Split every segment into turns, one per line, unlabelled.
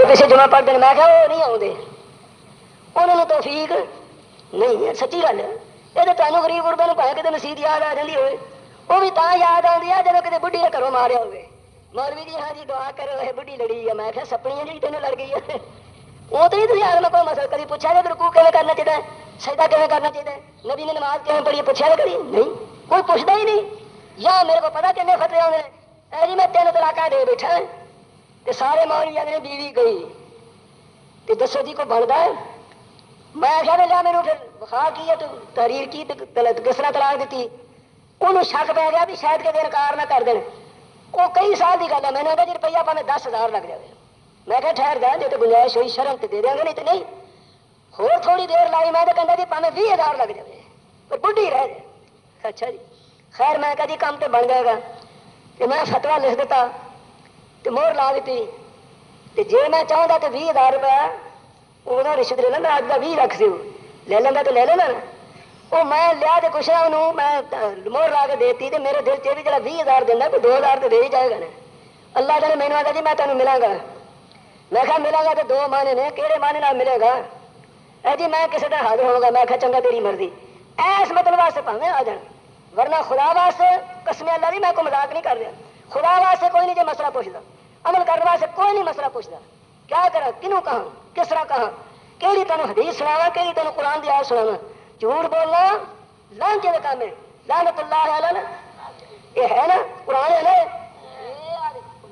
پیچھے جمعہ پڑھتے ہیں، میں کہا وہ نہیں آتے، انہوں نے توفیق نہیں ہے. سچی گل ہے. یہ تو تمہیں غریب غربے پہ کتنے نصیحت یاد آ جاتی ہوئے، وہ بھی تا یاد آتی ہے جب کتنے بڑھی نے گھروں ماریا ہوئے. مولوی جی ہاں جی دعا کرو ہے بڑھی لڑی ہے. میں کہا سپنی جی تینوں لڑ گئی ہے. وہ تو نہیں تھی آگے کوئی مسئلہ کبھی پوچھا جائے رکوع کیسے کرنا چاہیے، سجدہ کیسے کرنا چاہیے، نبی نے نماز کیسے پڑھی پوچھا جائے کبھی نہیں، کوئی پوچھتا ہی نہیں. یا میرے کو پتا کتنے فتوے آنے اے جی میں 3 طلاقاں دے بیٹھا کہ سارے مولوی اگلے بیوی گئی کہ دسو جی کو بنتا ہے. میں آخیا لیا میرے پھر بخار کی ہے تو تحریر کی کس طرح طلاق دیتی. انہوں شک پی گیا بھی شاید کہ انکار نہ کر دیں. وہ کئی سال کی گل ہے. میں نے کہا جی روپیہ پہ 10,000 لگ جائے. میں کہا ٹھہر جائے جی تو گنجائش ہوئی شرم تو دے دیں گے، نہیں تو نہیں. ہو تھوڑی دیر لائی میں تو کہتا جی پہ 20,000 لگ جائے پر بڈھی رہ جائے. اچھا جی خیر میں کہا جی کام تو بن جائے گا. کہ میں فتوا لکھ دیتا تو مہر لا دیتی تو جی میں چاہوں گا تو 20,000 روپیہ وہ رشوت لے لینا. اج کا 20 لاکھ سے لے لینا تو لے لینا. وہ میں لیا تو کچھ انہوں میں مہر لا کے دیتی تو میرے دل سے بھی جا 20,000 دینا تو 2,000 تو دے ہی جائے گا نا. اللہ تعالیٰ مینو آتا جی میں تمہیں ملا گا. میں کہا ملا گا تو 2 معنی نے، کہڑے معنی نال ملے گا؟ اے جی میں کسی طرح حاضر ہوں گا. میں کہا چنگا تیری مرضی. ایس مطلب واسطے پاویں آ جان، ورنہ خدا واسطے قسم اللہ بھی میں کو مذاق نہیں کر رہا. خدا واسطے کوئی نہیں جو مسئلہ پوچھتا، عمل کرنے واسطے کوئی نہیں مسئلہ پوچھتا. کیا کرا کنوں کہاں کس طرح کہاں، کہڑی تینوں حدیث سناوا، کہڑی تینوں قرآن دی آیت سناوا. جھوٹ بولنا لانچے کا کام ہے. لعنت اللہ علیہ یہ ہے نا قرآن ہے نا،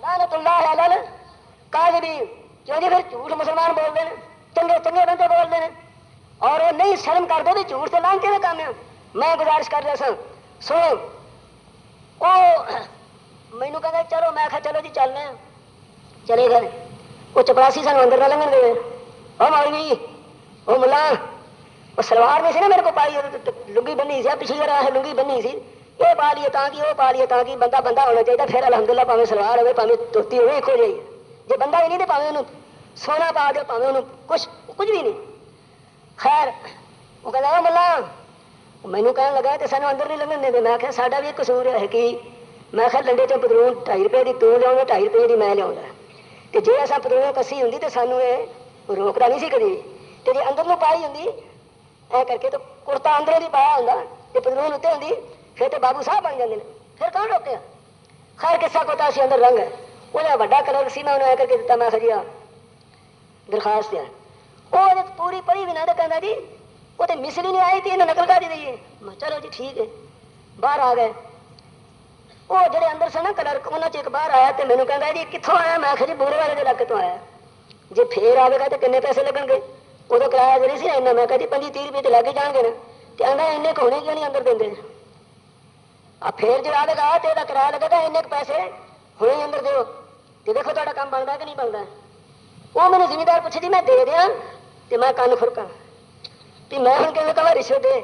لعنت اللہ علیہ کاذبین. کیوں جی پھر جھوٹ مسلمان بولتے ہیں، چنگے چنگے بندے بولتے ہیں اور وہ نہیں شرم کرتے بھی جھوٹ سے لانچے کا کام ہے. میں گزارش کر رہا سا سو وہ مینو کہ چلو. میں آخیا چلو جی چلنے چلے گئے. وہ چپراسی سانو اندر نہ لنگن دے. وہ مولوی وہ ملا وہ سلوار نہیں سی نا میرے کو پائی، لنگی بنی سی پچھلی بار لنگی بنی سی. یہ پا لیے تاکہ وہ پا لیے تاکہ بندہ بندہ ہونا چاہیے. پھر الحمدللہ پاویں سلوار ہوئے پاویں دھوتی ہوئے ایک ہو جائے. جی بندہ ہی نہیں تو پاویں انہوں سونا پا دو پاویں انہوں کچھ بھی نہیں. خیر وہ کہنا ملا مینو کہنے لگا کہ سانو اندر نہیں لنگن دے. میں آخیا ساڈا بھی قصور ہے کہ میں آخیا لنڈے چ پترون 2.5 روپے کی تو لیا 2.5 روپے کی میں لیا کہ جی اصا پترون کسی ہوں تو سانو یہ روکتا نہیں سی کدی. تو جی اندر نو پائی ہوں ای کر کے تو کرتا اندروں نہیں پایا ہوں تو پترون اتنے ہوں پھر تو بابو صاحب بن جاتے ہیں. پھر کون روکے؟ خیر کسا کوتا سی اندر رنگ ہے وہ وا کلر سی. میں انہوں نے کر کے دیتا. میں خریا درخواست ہے وہ پوری پڑھی بھی نہ تو کہنا جی وہ تو مسری نہیں آئی تھی انہیں نقل کر دی دیے. چلو جی ٹھیک ہے. باہر آ گئے وہ جڑے اندر سے نا کلرک انہوں نے ایک باہر آیا تو مینو کہنا جی کتوں آیا. میں آخر جی بورے والے علاقے تو آیا. جی پھر آئے گا تو کنے پیسے لگن گے؟ ادو کرایہ جو نہیں سی ایسا. میں کہا جی 25-30 روپئے تو لگ ہی جان گے نا. تو آنا این کو ہونے کیوں نہیں اندر دیں. اب پھر جو آئے گا تو یہ کرایہ لگے گا این پیسے ہونے اندر دو تو دیکھو تا کام بنتا کہ نہیں بنتا. وہ میرے زمیندار پوچھے جی میں دے دیا تو میں کن کھڑکا تو میں ہوں کہ کہا رشوت دے.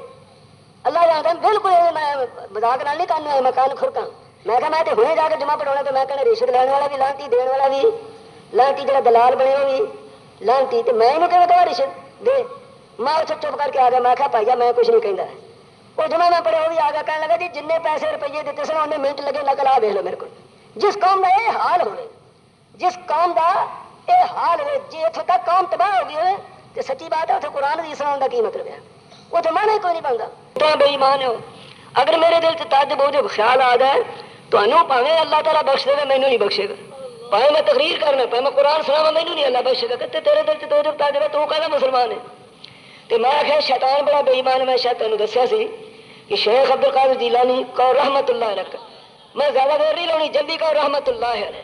اللہ جانتا بالکل میں مذاق نال نہیں کرنا میں کن کھڑکا. میں کہا میں تو ہونے جا کے جمع پڑھاؤنا تو میں کہنا رشوت لینے والا بھی لانتی دین والا بھی لانتی جڑا دلال بنے وہ بھی لانتی. تو میں انہوں کہا رشوت دے. میں چپ کر کے آ گیا. میں کہا پائیا میں کچھ نہیں کہتا. وہ جمع میں پڑھے وہ بھی آ گیا کہنے لگا جی جن پیسے روپیے دیتے سن انہیں منٹ لگے نقل آ دیکھ لو میرے کو. جس قوم کا یہ حال ہوئے جس قوم کا یہ حال ہوئے جی اتوں تک قوم تباہ ہو گئی ہوئے تو سچی بات ہے اتنے قرآن کی سناؤں کا کی مطلب ہے. وہ تو مانا ہی کوئی نہیں بنتا. تو بے ایمان ہو. اگر میرے دل سے تج بہت خیال آ جائے تو پاویں اللہ تعالیٰ بخش دے مینو نہیں بخشے گا. پاویں میں تقریر کرنا پاویں میں قرآن سناوا مینو نہیں اللہ بخشے گا. کہ تیرے دل سے تو جب تج تو کہنا مسلمان ہے. تو میں آخیا شیطان بڑا بے ایمان ہے. میں شاید تمہیں دسیا سی کہ شیخ عبد القادر جیلانی کو رحمت اللہ علیہ. میں زیادہ دیر نہیں لونی جلدی کو رحمت اللہ علیہ.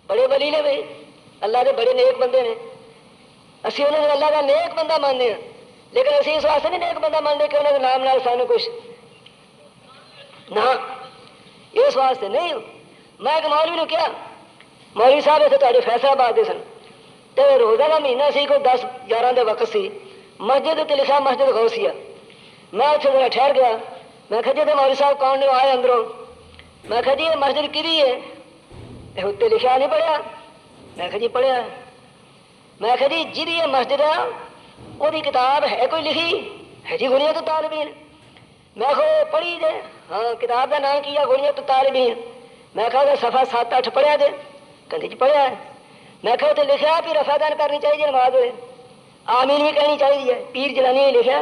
بڑے ولی نے بھائی اللہ کے بڑے نیک بندے نے. اسی انہوں نے اللہ کا نیک بندہ مانتے ہیں لیکن اسی اس واسطے نہیں نیک بندہ مانتے کہ انہوں نے نام نال سانو کچھ نہ اس واسطے نہیں. میں ایک مولوی نے کیا مولوی صاحب اتنے تھوڑے فیصلہ آباد دے سن تو روزہ کا مہینہ سی کوئی 10-11 کے وقت سی. مسجد اتنے لکھا مسجد غوثیہ. میں اتنے ذرا ٹھہر گیا. میں کہا جی مولوی صاحب کون نے آئے اندروں. میں کہا جی یہ مسجد کدی ہے یہ اتنے لکھا نہیں پڑھیا. میں کہا جی پڑھیا. میں کہا جی جی یہ مسجد ہے وہ کتاب ہے کوئی لکھی ہے جی غنیت الطالبین. میں کہا پڑھی دے ہاں کتاب کا نام کیا غنیت الطالبین. میں کہا صفحہ 7-8 پڑھیا دے کہتے جی پڑھیا ہے. میں کہ لکھا بھی رفع دان کرنی چاہیے نماز ہوئے، آمین بھی کہنی چاہیے، پیر جلانی نے لکھا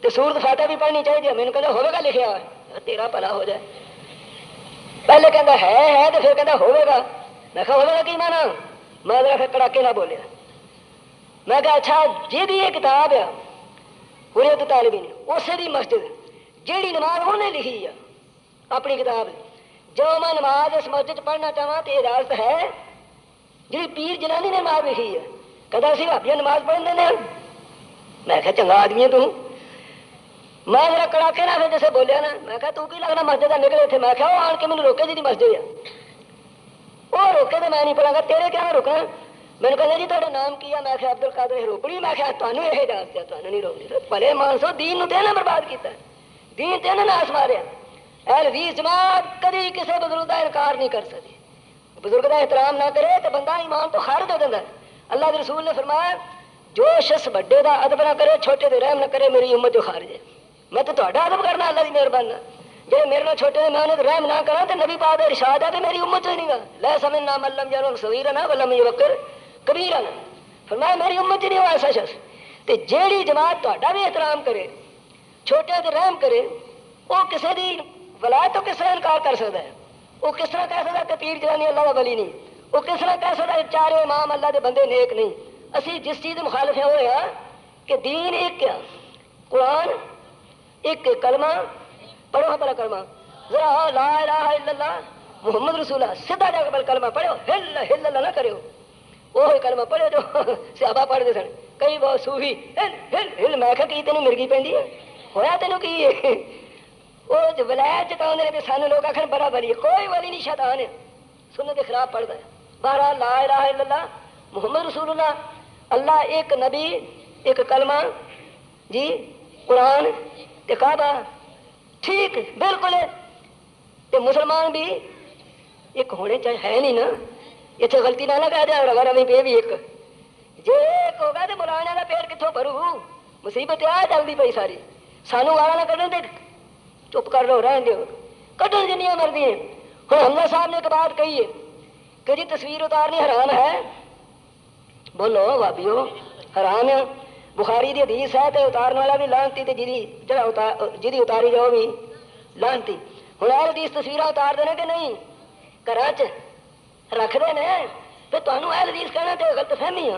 تو سورت فاتحہ بھی پڑھنی چاہیے. میں نے کہا ہوگا لکھا تیرا بھلا ہو جائے. پہلے کہتا ہے تو پھر کہتا ہوگا. میں کہا ہوگا کی مانا؟ میں ذرا پھر کڑاکے نہ بولیا. میں کہا اچھا جی بھی یہ کتاب ہے حریت طالبین اسے دی مسجد جیڑی نماز انہیں لکھی ہے اپنی کتاب جو میں نماز اس مسجد پڑھنا چاہوں تو اجازت ہے جی پیر جنانی نے نماز لکھی ہے. کہتا سی بھابیاں نماز پڑھن دینا. میں کہا چنگا آدمی ہے تو میں ذرا کڑاکے نہ پھر جیسے بولیا نا. میں کہا تو کی لگنا مسجد کا نکلے تھے. میں کہا وہ آن کے مجھے روکے جی مسجد ہے وہ روکے تو میں نہیں پڑھا گا تیرے کیا روکنا. میں نے کہا جی تھوڑا نام کیا. میں کہا عبد القادر روکڑی. میں کہا تمہیں یہ اجازت ہے تمہیں نہیں روکنی. بھلے مانسو دین نو تے برباد کیتا دین تے ناس ماریا. اہل حدیث جماعت کبھی کسی بزرگ کا انکار نہیں کر سکتی. بزرگ کا احترام نہ کرے تو بندہ ایمان تو خارج ہو جاتا ہے. اللہ کے رسول نے فرمایا جو شخص بڑے کا ادب نہ کرے چھوٹے دے رحم نہ کرے میری امت جو خارج ہے. میں تو تہاڈا ادب کرنا اللہ کی مہربانی جی میرے نال چھوٹے نے میں انہیں رحم نہ کرا تو نبی پاک کا ارشاد ہے کہ میری امت جو ہی نہیں گا لے سمجھ نہ ملم جانو صغیرا نہ ولم یوکر کبیرا نہ. فرمایا میری امت ہی نہیں ہوا ایسا شخص. تو جیڑی جماعت تہاڈا بھی احترام کرے چھوٹے تے رحم کرے وہ کسی دی ولایت تو کس طرح انکار کر سکتا ہے. وہ کس طرح کہہ سکتا کہ پیر جلانی اللہ کا ولی نہیں. وہ کس طرح کہہ سکتا ہے چارے امام اللہ دے بندے نیک نہیں. اسی جس چیز مخالف ہیں وہ ہے کہ دین ایک کیا قرآن ایک کلمہ پڑھو پہلا کلمہ ذرا لا الہ الا اللہ محمد رسول اللہ سیدھا جا کے کلمہ پڑھو ہل ہل اللہ نہ کرو. وہ کلمہ پڑھو جو صحابہ پڑھتے سن. کئی بہت صوفی ہل ہل ہل. میں کہ تینوں مرغی پہنی ہے ہویا تینوں کی وہ ولایت جتاؤں نے سانو لوگ آخر بڑا ولی کوئی ولی نہیں شیطان ہے سنت کے خلاف پڑھتا ہے. بہرحال لا الہ الا اللہ محمد رسول اللہ اللہ ایک نبی ایک کلمہ جی قرآن تے کعبہ ٹھیک بالکل. تے مسلمان بھی ایک ہونے چاہیے ہے نہیں نا. اتنے غلطی نہ کہہ دیا اگر ابھی پہ بھی ایک جی ایک ہوگا تو مولانا کا پیڑ کتوں بھرو مصیبت آ جلدی پی ساری. سانو والا نہ کڈن دے چپ کر لو رہن دو کڈن جنیاں مرضی ہیں. ہوں حمزہ صاحب نے ایک بات کہی ہے کہ جی تصویر اتارنی حرام ہے. بولو بھابیو حرام ہے. بخاری دی حدیث ہے تو اتارنے والا بھی لانتی تے جدی اتاری جاؤ بھی لانتی. ہوں اہل حدیث تصویر اتار دینے کہ نہیں گھر رکھتے ہیں تو تمہیں اہل حدیث کہنا تو غلط فہمی ہے.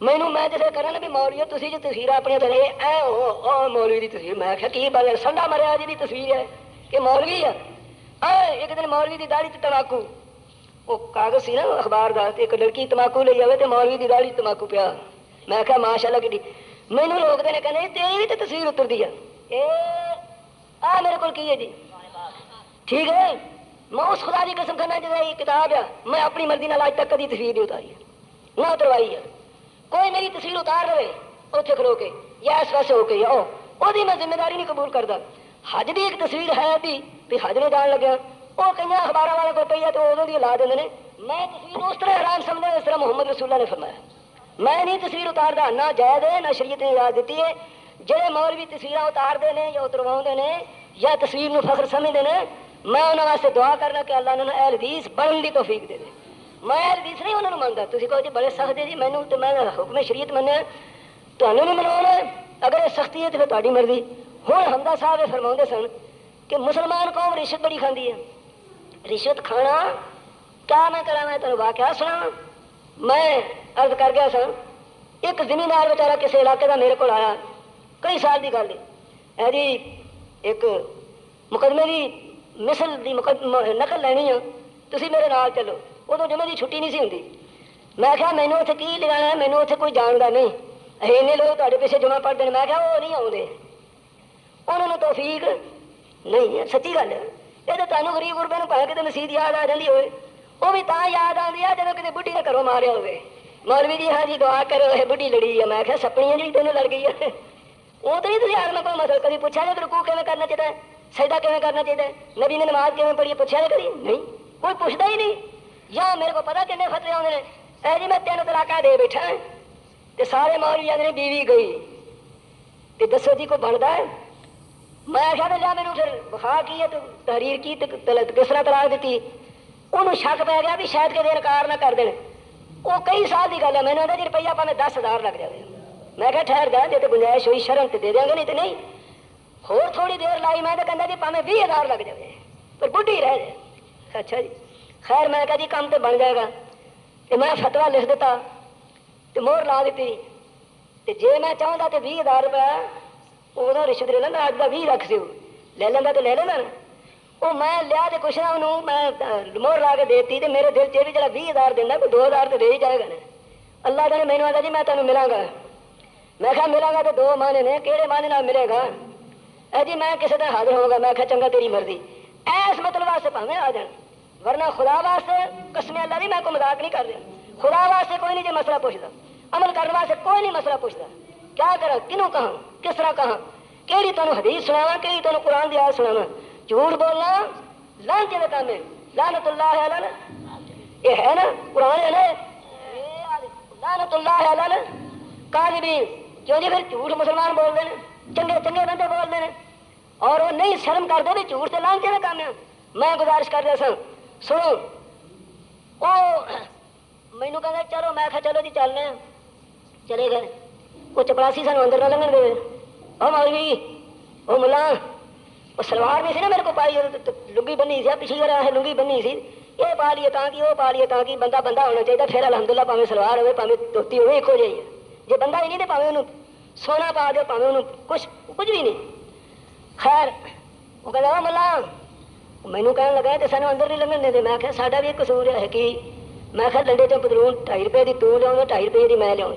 مینوں میں جیسے کرنا بھی مولوی تھی جو تصویر اپنی دے اے او مولوی کی تصویر. میں آخیا کی بات سنڈا مریا جی تصویر ہے کہ مولوی ہے. ایک دن مولوی کی داڑھی تماکو وہ کاغذ سی نا اخبار کا ایک لڑکی تماکو لے آئے تو مولوی کی داڑھی تماکو پیا. میں آخیا ماشاء اللہ کی مینو لوگ نے کہنے تیری بھی تو تصویر اتر دی ہے میرے کو کی ہے جی ٹھیک ہے. میں اس خدا کی قسم کرنا جیسے یہ کتاب ہے میں اپنی مرضی نال آج تک کبھی تصویر نہیں اتاری ہے نہ اتروائی ہے. کوئی میری تصویر اتار رہے اتنے کھلو کے یا اس ویسے ہو کے یا وہ میں ذمہ داری نہیں قبول کرتا. حج کی ایک تصویر ہے بھی حج میں جان لگا وہ کئی اخبار والے کو پہ ہے تو ادو کی لا دیں. میں تصویر اس طرح حرام سمجھا اس طرح محمد رسول اللہ نے فرمایا. میں نہیں تصویر اتارتا نہ جائز ہے نہ شریعت نے اجازت دیتی ہے. جہے مولوی تصویر اتارتے ہیں یا اتروا ہیں یا تصویر نو فخر سمجھتے ہیں میں انہوں واسطے دعا کرنا کہ اللہ انہوں نے اہل حدیث بننے کی توفیق دے دے. میں اہل حدیث نہیں انہوں نے مانتا. تھی کہو جی بڑے سخت ہے جی مینوں تو میں حکم شریعت منیا تمہیں نہیں مناؤنا. اگر یہ سختی ہے تو پھر تاری مرضی. ہوں حمزہ صاحب یہ فرما سن کہ مسلمان قوم رشوت بڑی کھاندی ہے. رشوت کھانا کیا میں کرا میں تمہیں واقعہ سنا. میں عرض کر گیا سا ایک زمیندار بیچارہ کسی علاقے کا میرے کو آیا کئی سال کی گل ہے جی ایک مقدمے کی مثل کی نقل لینی ہے تھی میرے نال چلو. ادو جمعے کی چھٹی نہیں سی ہوتی. میں کہا مینوں اتنے کی لگانا ہے مینوں اتنے کوئی جانتا نہیں اینے لوگ تے پیچھے جمعہ پڑھتے ہیں. میں کہا وہ نہیں آتے انہوں نے توفیق نہیں ہے. سچی گل ہے یہ تو تمہیں غریب غربے کو پہ کتنے مسیت یاد آ جاتی ہوئے وہ بھی تا یاد آتی ہے جب کتنے بڈھی نے گھروں ماریا ہوئے. مولوی جی ہاں جی دعا کرو یہ بڈھی لڑی ہے. میں کہا سپنیاں جی تینوں لڑ گئی ہے وہ تو نہیں تھی یار. میں کوئی مسئلہ کبھی پوچھا جائے رکوع کیون کرنا چاہیے سجدہ کیون کرنا چاہیے نبی نے نماز کیون پڑھی پوچھا جائے کبھی نہیں کوئی پوچھتا ہی نہیں. یا میرے کو پتا کنے فتوے آتے ہیں اے جی میں 3 طلاقاں دے بیٹھا تو سارے مولوی آدھے بیوی گئی تو دسو جی کو بنتا ہے. میں آخیا لیا میرے پھر بخا کی ہے تو تحریر کی کس طرح طلاق دیتی. انہوں شک پی گیا بھی شاید کہ انکار نہ کر دیں. وہ کئی سال کی گل ہے. میں نے آتا جی روپیہ پہ 10,000 لگ جائے. میں کہا ٹھہر گیا جی تو گنجائش ہوئی شرم تو دے دیں گے, نہیں تو نہیں. اور تھوڑی دیر لائی میں تو کہا جی پہ 20,000 لگ جائے پر بڈھی رہ جائے. اچھا جی خیر میں کہا جی کام تو بن جائے گا. تو میں فتوا لکھ دیتا تو مہر لا دیتی. تو جی میں چاہتا تو 20,000 روپیہ ادو رشوت لے لینا, اج کا 20 لکھ سی لے لینا تو لے لینا. وہ میں لیا تو کچھ نہ انہوں میں مہر لا کے دیتی. تو میرے دل چ بھی جا 20,000 دینا کوئی 2,000 تو دے ہی جائے گا نا. اللہ تعالیٰ مینو آتا جی میں تمہیں ملاں گا. میں کہا ملاں گا تو دو معنی نے, کہڑے معنی نال ملے گا؟ اے جی میں کسی طرح حاضر ہوں گا. میں کہا چنگا تیری مرضی. ایس مطلب واسطے پاویں آ جان, ورنہ خدا واسطے قسم اللہ دی میں کوئی مذاق نہیں کر رہا. خدا واسطے کوئی نہیں جی مسئلہ پوچھتا, عمل کرنے واسطے کوئی نہیں مسئلہ پوچھتا. کیا کرا کنوں کہاں کس طرح کہاں, کہڑی تمہیں حدیث سناواں, کہڑی تمہیں قرآن دی آیت سناواں. جھوٹ بولنا لعنت دے کام ہے. لعنت اللہ علیہ, یہ ہے نا قرآن ہے نا, لعنت اللہ علیہ کاذبین. کیوں جی پھر جھوٹ مسلمان بولتے ہیں, چنگے چنگے بندے بولتے ہیں, اور وہ نہیں شرم کرتے بھی جھوٹ سے لعنت دے کام ہے. میں گزارش کر رہا سا سنو, وہ مینو کہ چلو, میں کہا چلو جی چلنے. چلے گئے. وہ چپڑاسی سانو اندر نہ لنگن دے. وہ مولوی وہ ملا وہ سلوار نہیں سی نا میرے کو پائی, لنگی بنی سی پچھلی بار ہے لنگی بنی سی. یہ پا لیے تاکہ وہ پا لیے تاکہ بندہ بندہ ہونا چاہیے. پھر الحمدللہ پاویں سلوار ہوئے پاویں دھوتی ہوئے ایک ہو جائیے. جی بندہ ہی نہیں تو پاویں انہوں سونا پا دو, پاویں انہوں کچھ بھی نہیں. خیر وہ کہتا وہ ملا مینو کہنے لگا تو سانو اندر نہیں لنگن دے. میں کہا ساڈا بھی ایک قصور ہے کہ میں کہا لنڈے چوں پتلون 2.5 روپے کی تو لیا, 2.5 روپے کی میں لیا.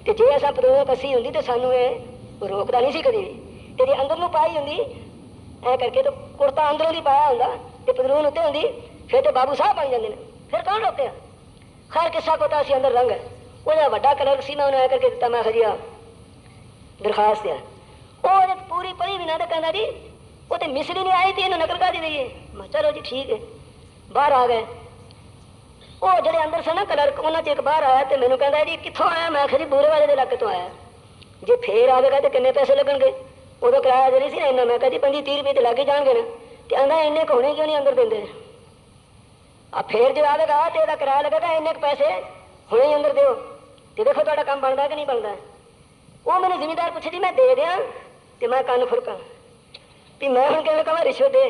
تو جی ایسا پتلون کسی ہوں تو سانو یہ روکتا نہیں سی کدی بھی. تو جی اندر نو پائی ہوں اے کر کے تو کرتا اندروں دی پایا ہوں تو پتلون اتنے ہوں پھر تو بابو صاحب بن جاتے ہیں. پھر کون روکتے ہیں؟ خیر قصہ پتا سی اندر رنگ ہے. وہ وڈا کلر سی, میں انہیں اے کر کے دیتا. میں کہا درخواست ہے. وہ پوری پڑھی بھی نہ تو کہنا جی وہ تو مصری نہیں آئی تھی, انہوں نقل کر دی دیے. چلو جی ٹھیک ہے. باہر آ گئے. وہ جڑے اندر سے نا کلرک انہوں نے ایک باہر آیا تو مینو کہہ جی کتوں آیا. میں کہا جی بورے والے علاقے تو آیا. جی پھر آئے گا تو کنے پیسے لگن گے؟ ادو کرایہ دے سی نا. میں کہا جی 25-30 روپئے تو لگ ہی جان گے نا. تو آدھا اینے کونے کیوں نہیں اندر دیں. اب پھر جو آئے گا تو یہ کرایہ لگے گا اینے پیسے ہونے ہی اندر دیو. تو دیکھو تا کام بنتا ہے کہ نہیں بنتا. وہ میں نے زمیندار پوچھے جی میں دے دیا تو میں کن کھڑکا بھی میں ہوں کہ کہاں رشوت دے.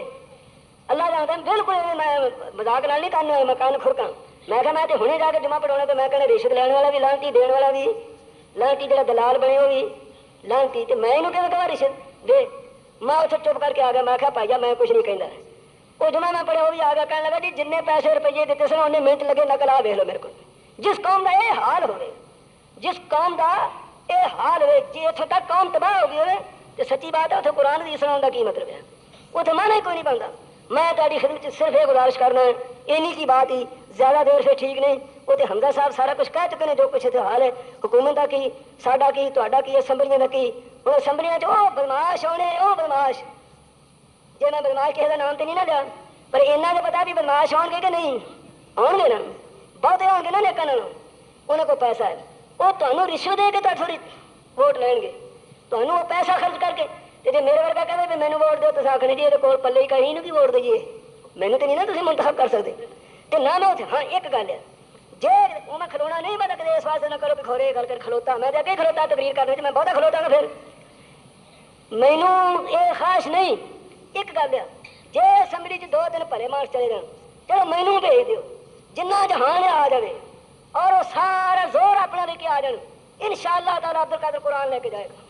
اللہ جانتا بالکل میں مذاق نال نہیں کرنا, میں کن کھڑکا. میں کہا میں تو ہنے جا کے جمع پڑھانا تو میں کہنا رشوت لینے والا بھی لانتی, دین والا بھی لانتی, جڑا دلال بنے وہ بھی لانتی. تو میں انہوں کہاں رشوت دے. میں اتنے چپ کر کے آ گیا. میں کہا پائیا میں کچھ نہیں کہنا. وہ جمعہ میں پڑھیا وہ بھی آ گیا کہنے لگا جی جن پیسے روپیے دیتے سن انہیں منٹ لگے نقل آ دیکھ لو میرے کو. جس قوم کا یہ حال ہوئے, جس قوم کا یہ حال ہوئے, جی اتوں تک قوم تباہ ہو گئی ہوئے تو سچی بات ہے اتنے قرآن کی سناؤں کا کی مطلب ہے. اتنے مانا ہی کوئی نہیں بنتا. میں تاری خدمت صرف یہ گزارش کرنا ہے, انہی کی بات ہی زیادہ دیر سے ٹھیک نہیں. وہ تو حمزہ صاحب سارا کچھ کہہ چکے ہیں جو کچھ اتنے حال ہے حکومت کا کی, ساڈا کی, تہاڈا کی, اسمبلیاں کا کی. ہوں اسمبلیاں وہ بدماش ہونے, وہ بدماش جی میں بدماش کسی کا نام تو نہیں نہ لیا پر اینا تو پتا بھی بدماش آن گے کہ نہیں آن گے نا. بہتے آن گے نا لیکن انہیں کو پیسہ ہے وہ تمہیں رشوت دے کے تو تھوڑی ووٹ لین گے. تمہیں وہ پیسہ خرچ کر کے جی میرے ورگا کہے بھی مینو ووٹ دو تو آخر جی یہ کول پلے ہی کہیں بھی ووٹ دیجیے. مینو تو نہیں نا تم منتخب کر سکتے. تو نہ میں ہاں ایک گل ہے جی وہ میں کھلونا نہیں پتا کہ اس واسطے نہ کرو بھی کھورے گل کر کھلوتا. میں اگے کھلوتا تقریر کرنے میں بہت کھلوتا گا. پھر مینو یہ خواہش نہیں. ایک گل ہے جی اسمبلی 2-3 بھلے مارچ چلے جان چلو مینو بھیج دیو جنہ جہان آ جائے اور وہ سارا زور اپنا لے کے آ جان. ان شاء اللہ تعالیٰ عبد القادر قرآن لے کے جائے گا.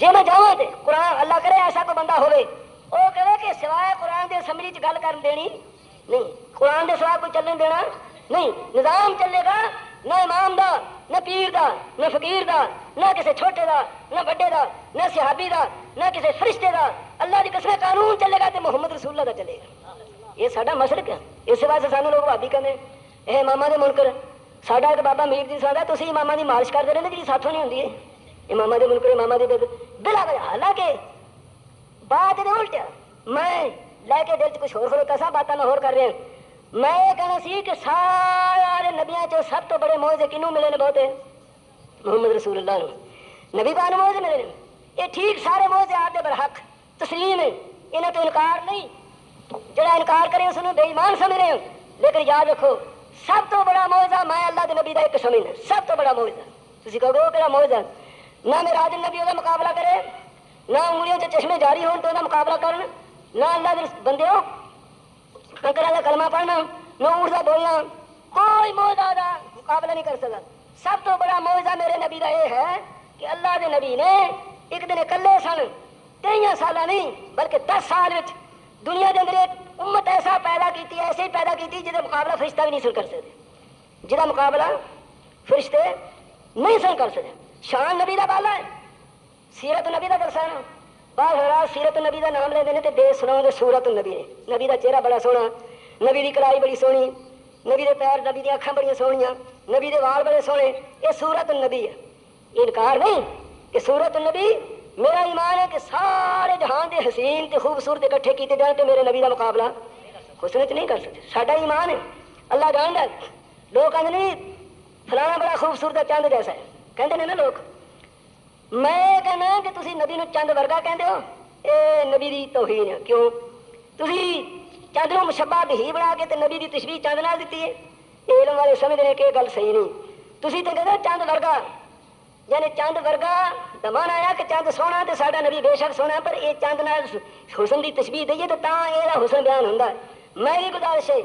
جی میں جاؤں تو قرآن اللہ کرے ایسا کوئی بندہ ہوئے وہ کہے کہ سوائے قرآن دے اسمبلی گل کر دینی نہیں, قرآن دے سوائے کوئی چلن دینا نہیں. نظام چلے گا نہ امام دا, نہ پیر دا, نہ فقیر دا, نہ کسی چھوٹے دا, نہ بڑے دا, نہ صحابی دا, نہ کسی فرشتے دا. اللہ کی قسم قانون چلے گا تو محمد رسول اللہ دا چلے گا. یہ ساڈا مسلک ہے. اس واسطے سانو لوگ بھابی کہتے ہیں یہ اماماں دے منکر. ساڈا ایک بابا میر جی ساڈا تسی اماماں دی مالش کرتے رہتے جی ساتھوں نہیں ہوندی ہے. اماماں دے منکر اماماں دے بلا وجہ. حالانکہ بات یہ الٹ ہے. میں لے کے دل چ کچھ ہور کھلوتا سا, باتاں میں ہور کر رہے ہیں. میں یہ کہنا سی کہ سارے نبیاں چ سب تو بڑے موضے کنوں ملے نے بہتے محمد رسول اللہ نے. نبی پاک موضے ملے نے. یہ ٹھیک سارے موضے آپ دے برحق تسلیم ہے, انہیں تو انکار نہیں. جڑا انکار کرے اس نے بے ایمان سمجھ رہے ہیں. لیکن یاد رکھو سب تو بڑا موجزہ میں اللہ کے نبی کا ایک سمجھنا سب تو بڑا موجزہ تسی کہو گے وہ کہڑا موجزہ نہ میرا راج نبی وہ مقابلہ کرے نہ انگلیوں سے چشمے جاری ہون تو مقابلہ کرن نہ اللہ کے بندے ہو کنکر کا کلمہ پڑھنا نہ اونٹ کا بولنا کوئی موجزہ کا مقابلہ نہیں کر سکتا سب تو بڑا موجزہ میرے نبی کا یہ ہے کہ اللہ کے نبی نے ایک دن اکلے سن 23 سال نہیں بلکہ 10 سال دنیا کے اندر ایک امت ایسا پیدا کی ایسے ہی پیدا کی جہاں مقابلہ فرشتہ بھی نہیں سن کر سکتے جہاں مقابلہ فرشتے نہیں سن کر سکتے شان نبی کا بالا ہے سیرت نبی کا درسا ہے بعض حضرات سیرت نبی کا نام لیتے ہیں تو دے سناؤ گے سورت النبی نے نبی کا چہرہ بڑا سونا نبی کی کڑائی بڑی سونی نبی کے پیر نبی کی اکھاں بڑی سونیاں نبی کے وال بڑے سونے یہ سورت النبی ہے یہ انکار نہیں کہ سورت النبی میرا ایمان ہے کہ سارے جہان کے حسین تے خوبصورت اکٹھے کیتے جان تو میرے نبی کا مقابلہ حسن نہیں کر سکتے ساڈا ایمان ہے اللہ جاندا ہے لوگ کہتے نہیں فلانا بڑا خوبصورت ہے چند جیسا ہے کہتے ہیں نا لوگ میں کہنا کہ تسی نبی نو چند ورگا کہندے ہو اے نبی دی توہین ہے کیوں تسی چند نو مشبہ بھی بنا کے تے نبی دی تشبیہ چند نال دتی ہے علم والے سمجھتے ہیں کہ یہ گل صحیح نہیں تسی تے کہندے چند ورگا یعنی چند ورگا دمان آیا کہ چند سونا تے ساڈا نبی بے شک سونا پر یہ چند نال حسن دی تشبیہ دئیے تو تاں یہ حسن بیان ہوندا ہے میری گزارش ہے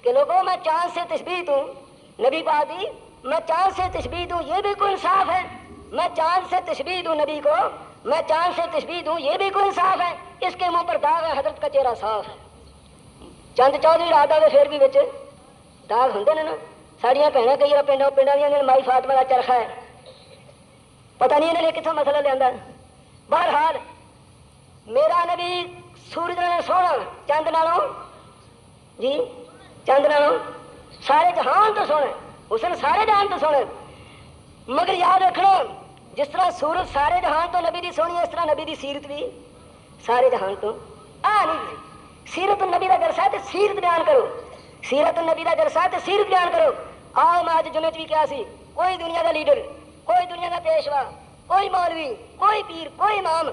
کہ لوگوں میں چاند سے تشبیہ دوں نبی پاک دی میں چاند سے تشبیہ دوں یہ بھی کوئی انصاف ہے میں چاند سے تشبیہ دوں نبی کو میں چاند سے تشبیہ دوں یہ بھی کوئی انصاف ہے اس کے منہ پر داغ ہے حضرت کا چہرہ صاف ہے چند چودھری رات آئے پھر بھی بچ داغ ہوں نا ساڑیاں بھنیں کئی بار پنڈوں دیا مائی فاطمہ کا چرخا ہے پتہ نہیں انہوں نے کتوں مسئلہ لیا بہرحال میرا نبی سورج نالوں سونا چند نالوں جی چند نالوں سارے جہان تو سونا حسن سارے جہان تو سونا مگر یاد رکھنا جس طرح سورج سارے جہان تو نبی دی سونی ہے اس طرح نبی دی سیرت بھی سارے جہان تو نہیں سیرت النبی کا جلسہ ہے تو سیرت بیان کرو سیرت النبی کا جلسہ ہے تو سیرت بیان کرو آؤ میں آج جمعے بھی کیا سی کوئی دنیا کا لیڈر کوئی دنیا کا پیشوا کوئی مولوی کوئی پیر کوئی امام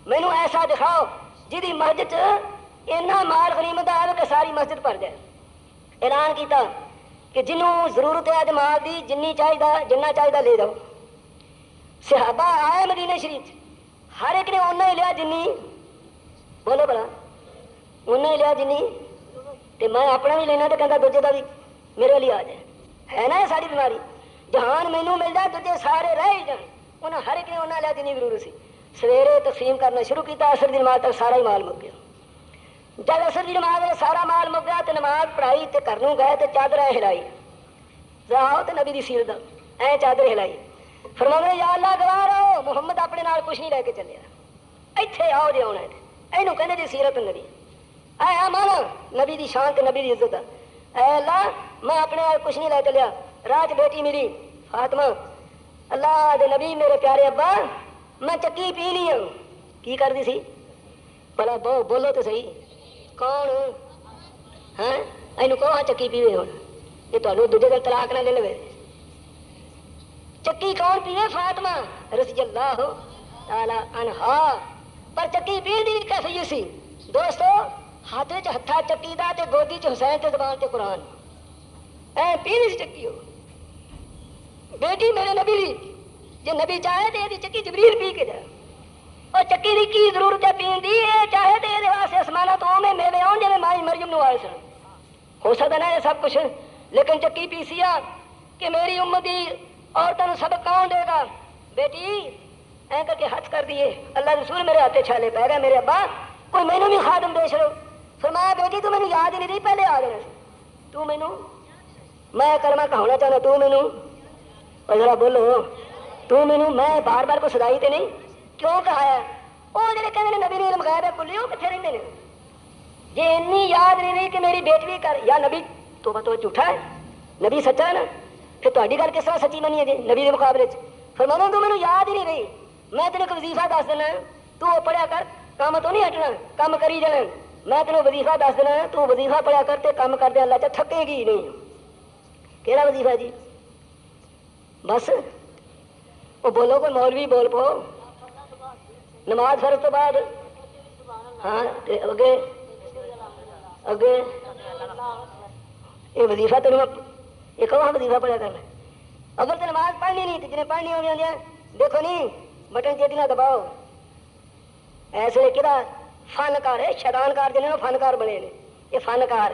مینوں ایسا دکھاؤ جی مسجد اینا مال غنیمت آئے کہ ساری مسجد بھر جائے اعلان کیتا کہ جنوں ضرورت ہے مال دی جنی چاہیے جنہ چاہیے لے جاؤ صحابہ آئے مدینے شریف ہر ایک نے اُنہ ہی لیا جنی بولو بڑا انہیں ہی لیا جنی تو میں اپنا بھی لینا تو کہتا دوجے کا بھی میرے لیے آ جائے ہے نا یہ ساری بیماری جہان مینوں مل جائے دوجے سارے رہ ہی جان انہیں ہر ایک نے انہیں لیا جنی ضرورت سی سویرے تقسیم کرنا شروع کیا عصر دی نماز تک سارا ہی مال مک گیا جب عصر دی نماز میں سارا مال مک گیا تو نماز پڑھائی تو گھر گئے تو چادر ہلائی آؤ تو نبی دی سیرت اے چادر ہلائی فرمایا یا اللہ گواہ رہو محمد اپنے نال کچھ نہیں لے کے چلے ایتھے آؤ جی آنا یہ کہنے جی سیرت نبی اے مانا نبی دی شان تے نبی دی عزت اے اللہ میں اپنے نال کچھ نہیں لے چلیا رات بیٹی میری فاطمہ اللہ دے نبی میرے پیارے ابا میں چکی پی لی ہوں کی کر دی سی بلا بولو تو صحیح کون ہاں اینو کہو ہاں چکی پیوے ہوں یہ تمہیں دوجے دن طلاق نہ لے لے چکی کون پیے فاطمہ رضی اللہ تعالی عنہا پر چکی پی دی کیفیت سی دوستو ہاتھ ہتھا چکی دا تے گودی چ حسین تے زبان تے قرآن اے پی سی چکی ہو بیٹی میرے نبی دی جے نبی چاہے تے دی چکی جبریل پی کے جائے اور چکی دی کی ضرورت ہے پین دی چاہے تے دے واسطے اسمانہ تو میں میوے آن جے مائی مریم نو آئے سن ہو سکتا نا یہ سب کچھ لیکن چکی پی سیا کہ میری امت دی عورتوں سبق کون دے گا بیٹی اے کر کے ہاتھ کر دیے اللہ رسول میرے ہاتھے چھالے پہ گئے میرے ابا کوئی مینوں بھی خادم دے چلو فرمایا بیٹی تو مینوں یاد ہی نہیں رہی پہلے آ گئے تو مینوں میں کلمہ کہنا چاہنا تو مینوں اور ذرا بولو تو مینوں میں بار بار کو سدائی تے نہیں کیوں کہا ہے وہ جڑے کہندے نے نبی نے علم غیب ہے کلی وہ کتھے رہندے نے جے اتنی یاد نہیں رہی کہ میری بیٹی بھی کر یا نبی توبہ تو جھوٹا ہے نبی سچا ہے نا پھر تہاڈی گل کس طرح سچی بنی ہے جی نبی کے مقابلے فرمانا تو مینوں یاد ہی نہیں رہی میں تینوں ایک وظیفہ دس دینا تو پڑھیا کر کام تو نہیں ہٹنا کام کری جانا میں تینوں وظیفہ دس دینا تو وظیفہ پڑھیا کر تے کام کر دے اللہ چا تھکے گی نہیں کہڑا وظیفہ جی بس وہ بولو کوئی مولوی بول پو نماز فرض تو بعد ہاں اگے یہ وظیفہ تینوں ایک اور وظیفہ پڑھا کرنا. اگر تو نماز پڑھنی نہیں تو جنہیں پڑھنی ہو گیا دیکھو نہیں بٹن چیٹی نہ دباؤ. ایسے کہڑا فنکار ہے شیطانکار جنہیں فنکار بنے نے یہ فنکار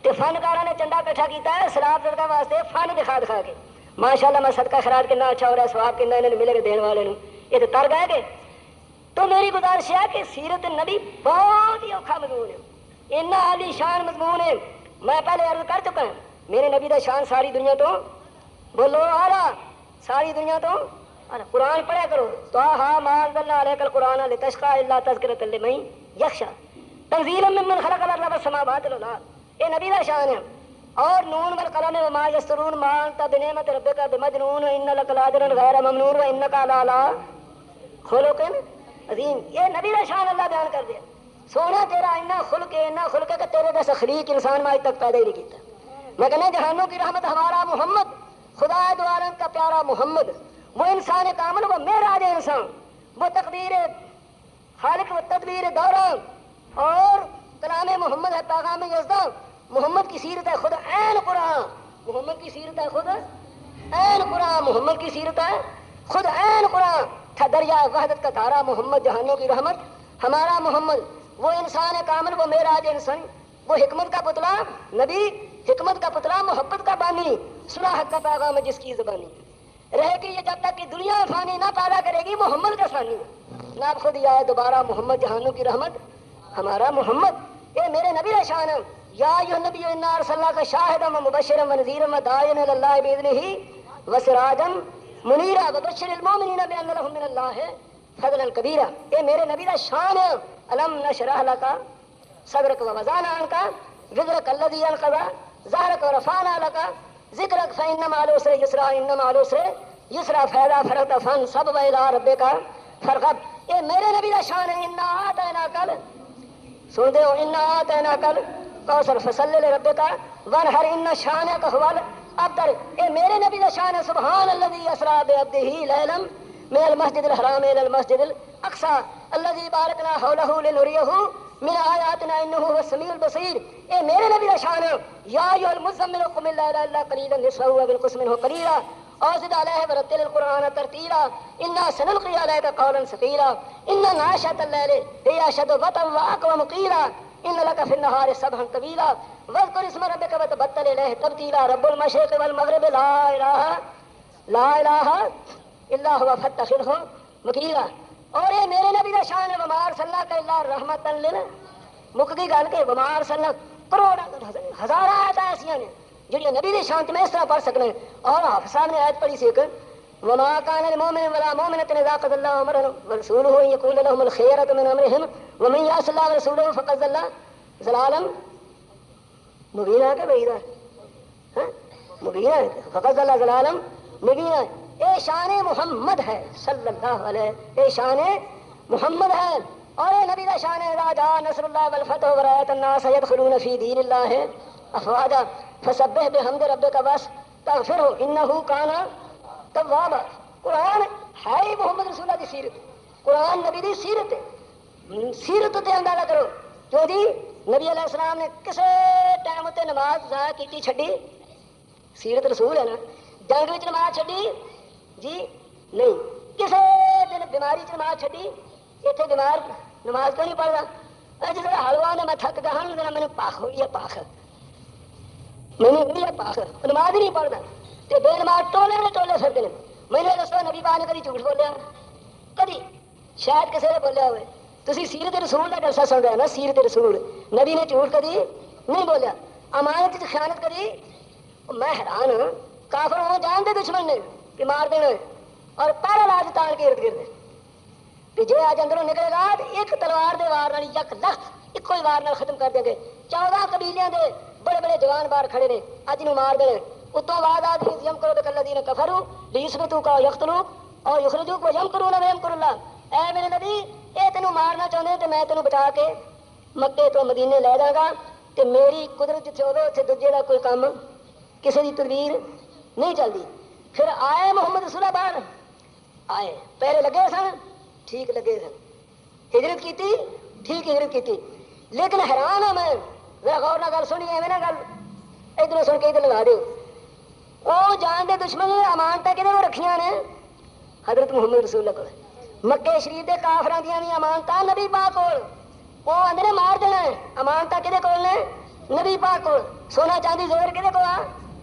تے فنکاروں نے چندہ کٹھا کیتا ہے شراب صدقہ واسطے فن دکھا دکھا کے. ماشاء اللہ میں صدقہ خیرات کتنا اچھا ہو رہا ہے ثواب کتنا انہوں نے ملے گا دینے والے نے یہ تو تر گئے کہ. تو میری گزارش ہے کہ سیرت نبی بہت ہی اوکھا مضمون ہے اتنا عالی شان مضمون ہے. میں پہلے عرض کر چکا ہوں میرے نبی کا شان ساری دنیا تو بولو آلہ ساری دنیا تو قرآن پڑھا کرو تو ہاں ماذ اللہ علیہ کل قرآن لتشقى الا تذکرۃ لمن یخشى تنزیل ممن خلق الارض والسماوات والارض یہ نبی کا شان ہے. اور نون والقلم وما یسطرون ما انت بنعمت ربک بمجنون ان لک لاجرا غیر ممنون وانک لعلی خلق عظیم. یہ نبی کا شان اللہ بیان کر دیا. سونا تیرا اتنا خلق ہے کہ تیرے جیسا خلیق انسان میں آج تک پیدا ہی نہیں کیتا. میں کہنا جہانوں کی رحمت ہمارا محمد خدا دو عالم کا پیارا محمد وہ انسان کامل وہ معراج انسان وہ تقدیر خالق و تدبیر دوران اور کلام محمد ہے پیغام یزداں. محمد کی سیرت ہے خود عین قرآن. محمد کی سیرت ہے خود عین قرآن. محمد کی سیرت ہے خود عین قرآن. تھا دریا وحدت کا دھارا محمد جہانوں کی رحمت ہمارا محمد وہ انسان کامل وہ معراج انسان وہ حکمت کا پتلا نبی حکمت کا پتلا محبت کا بانی سنا حق کا پیغام جس کی زبانی رہے کہ یہ جب تک کہ دنیا فانی نہ پیدا کرے گی محمد کا ثانی نہ خود آئے دوبارہ محمد جہانوں کی رحمت ہمارا محمد یہ میرے نبی کا شان ہے. یا ایھا النبی انا ارسلناک شاہدا ومبشرا ونذیرا وداعیا الی اللہ باذنہ وسراجا منیرا وبشر المؤمنین بان لهم من اللہ فضلا کبیرا. یہ میرے نبی کا شان ہے. الم نشرح لک صدرک ووضعنا عنک وزرک الذی انقض ظہرک ورفعنا لک ذکرک فإن مع العسر یسرا ان مع العسر یسرا فإذا فرغت فانصب وإلی ربک فرغب. یہ میرے نبی کا شان ہے. انا اعطیناک سن دے ہو انا اعطیناک کوثر فصلی لربک وانحر ان شانک هو الابتر. یہ میرے نبی کا شان ہے. سبحان الذی اسری بعبدہ لیلا من المسجد الحرام الى المسجد الاقصى الذي باركنا حوله لنريه من آیاتنا انه هو السمیع البصیر. یہ میرے نبی کا شان ہے. یا ایھا المزمل قم الليل الا قليلا نصفه وانقص منه قليلا او زد عليه ورتل القرآن ترتیلا انا سنلقي عليك قولا ثقيلا ان ناشئة الليل هي اشد وطئا واقوم قيلا ان لك في النهار سبحا طويلا واذكر اسم ربك وتبتل اليه تبتيلا رب المشرق والمغرب لا اله الا هو فاتخذه وکیلا. اور یہ میرے نبی کا شان ہے. وما ارسلناک الا رحمتا مک گئی گل کے وما ارسلناک کروڑ ہزار آیات ایسیاں نے جہاں نبی کے شان میں اس طرح پڑھ سکنے. اور حافظ صاحب نے آیت پڑھی سی کہ وما كان للمؤمن ولا مؤمنة اذا قضى الله امرا ورسوله ان يكون لهم الخيرة من امرهم ومن يعص الله ورسوله فقد ضل ضلالا مبینا. کہ بعیدا مبینا فقد ضل ضلالا مبینا. اے شان محمد ہے صلی اللہ علیہ. اے شان محمد ہے. اور اے نبی کا شان ہے. اذا جاء نصر الله والفتح ورأيت الناس يدخلون في دين الله افواجا فسبح بحمد ربك واستغفره انه كان توابا. قرآن ہے ہی محمد رسول اللہ کی سیرت. قرآن نبی دی سیرت ہے. سیرت تے اندازہ کرو جو جی نبی علیہ السلام نے کسے ٹائم تے نماز ضائع کی چھڈی. سیرت رسول ہے نا. جنگ وچ نماز چھڈی جی نہیں. کسے دن بیماری چ نماز چھڈی. اتنے بیمار نماز تو نہیں پڑھتا. جس حلوا نے میں تھک گیا ہوں میں نے پاک ہوئی ہے پاک میں نے ہوئی ہے پاک نماز ہی نہیں پڑھتا. تے بے نماز ٹولے نے ٹولے پھرتے ہیں. میں نے دسو نبی پاک نے کدی جھوٹ بولیا کدی شاید کسی نے بولیا ہوئے. تسی سیرت رسول کا جلسہ سن رہے ہو نا. سیرت رسول نبی نے جھوٹ کدی نہیں بولیا. امانت کی خیانت کری. میں حیران ہوں کافر وہ جانتے دشمن نے کہ مار دینا اور پہلا لاج تان کے ارد گرد کہ جی اج اندروں نکلے گا ایک تلوار دے وار نال یک لخت ایک ہی وار نال ختم کر دیں گے. 14 قبیلیاں دے بڑے بڑے جوان باہر کھڑے نے اج نو مار دینا. اتوں بعد آدمی یم کرو بک الذین کفروا لیثبتوک او یقتلوک او یخرجوک ویمکرون ویمکر اللہ. اے میرے نبی اے تینوں مارنا چاہتے تے میں تینوں بچا کے مکے تو مدینے لے جاں گا تے میری قدرت جتھے ہوے اتھے دوجے دا کوئی کام کسی دی تدبیر نہیں چلتی. پھر آئے محمد رسول اللہ باہر آئے پہلے لگے سن ٹھیک لگے سن. ہجرت کیتی ٹھیک ہجرت کیتی. لیکن حیران ہوں میں ذرا غور نہ گل سنی ایویں نہ گل ادھر سن کے ادھر لگا دیو. وہ جان دے دشمن نے امانتاں کدے کو رکھیاں نے حضرت محمد رسول اللہ کو مکے شریف دے کافراں دیاں بھی امانتاں نبی پاک کول وہ آندے نے مار دینا ہے امانتاں کدے کول نے نبی پاک کول سونا چاندی زیور کدے کول آ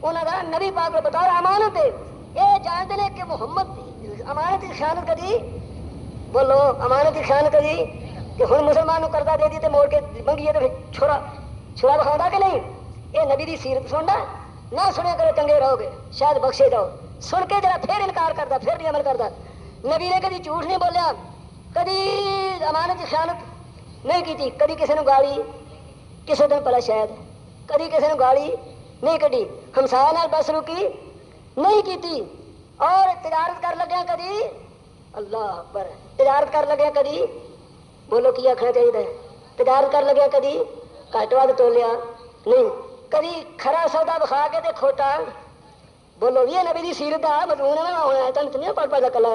انہاں دا نبی پاک کو بطور امانت ہے یہ جانتے ہیں کہ محمد امانت کی خیانت کری بولو امانت کی خیانت کری کہ ہن مسلمان نو قرضہ دے دی تے موڑ کے منگیے تے چھڑا بکھاؤں کہ نہیں یہ نبی دی سیرت سننا نہ سنیا کرو چنگے رہو گے شاید بخشے جاؤ سن کے جرا پھر انکار کرتا پھر نہیں عمل کرتا نبی نے کدی جھوٹ نہیں بولیا کدی امانت کی خیانت نہیں کی کدی کسی نے گالی کسی دن پلا شاید کدی کسی نے گالی نہیں کڈی ہمسایہ نال بس رکی نہیں کی اور تجارت کر لگیا کدی اللہ اکبر تجارت کر لگیا کدی بولو کی آخنا چاہیے تجارت کر لگیا کدی گھٹ ود تولیا نہیں کدی کھرا سودا بخا کے تے کھوٹا بولو یہ نبی دی سیرت آ مضمون ہے ہونا ہے تنت نہیں پڑھ پڑھتا کلا